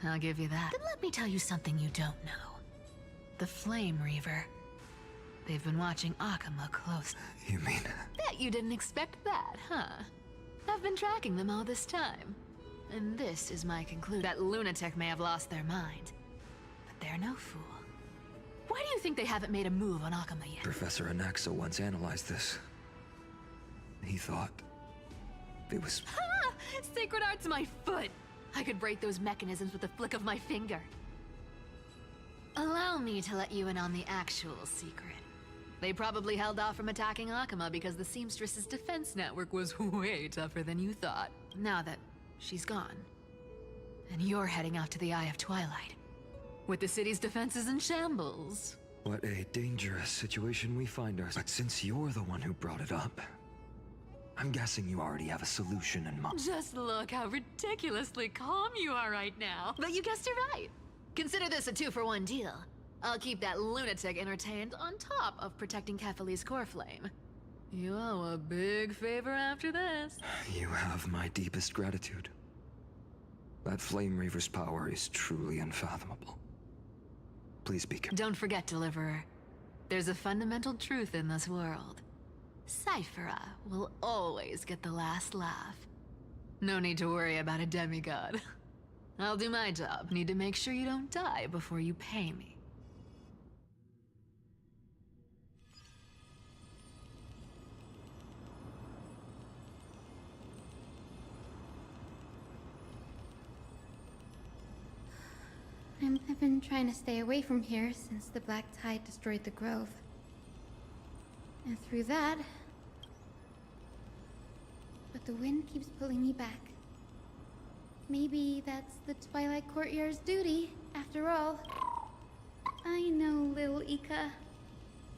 I'll give you that. Then let me tell you something you don't know. The Flame Reaver. They've been watching Akama close. You mean? Bet you didn't expect that, huh? I've been tracking them all this time. And this is my conclusion. That lunatic may have lost their mind. But they're no fool. Why do you think they haven't made a move on Akama yet? Professor Anaxa once analyzed this. He thought it was... Ha! Sacred Art's my foot! I could break those mechanisms with a flick of my finger. Allow me to let you in on the actual secret. They probably held off from attacking Akama because the Seamstress's defense network was way tougher than you thought. Now that she's gone, and you're heading out to the Eye of Twilight, with the city's defenses in shambles. What a dangerous situation we find ourselves. But since you're the one who brought it up, I'm guessing you already have a solution in mind. Just look how ridiculously calm you are right now. But you guessed it right. Consider this a 2-for-1 deal. I'll keep that lunatic entertained on top of protecting Kefali's core flame. You owe a big favor after this. You have my deepest gratitude. That Flame Reaver's power is truly unfathomable. Please be careful. Don't forget, Deliverer. There's a fundamental truth in this world. Cyphera will always get the last laugh. No need to worry about a demigod. I'll do my job. Need to make sure you don't die before you pay me. I've been trying to stay away from here since the Black Tide destroyed the grove. And through that... But the wind keeps pulling me back. Maybe that's the Twilight Courtyard's duty, after all. I know, little Ika.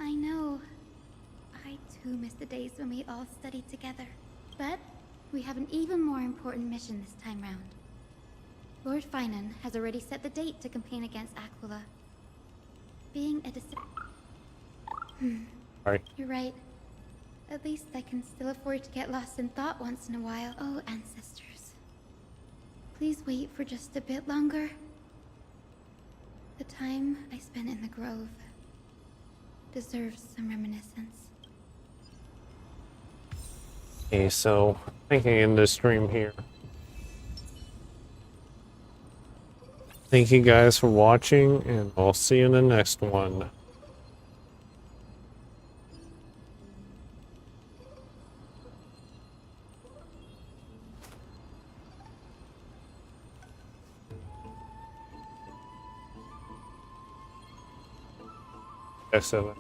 I know. I too miss the days when we all studied together. But we have an even more important mission this time round. Lord Finan has already set the date to campaign against Aquila. Being a Sorry. You're right. At least I can still afford to get lost in thought once in a while. Oh, ancestors. Please wait for just a bit longer. The time I spent in the grove deserves some reminiscence. Okay, so thinking in this stream here. Thank you guys for watching, and I'll see you in the next one. Excellent.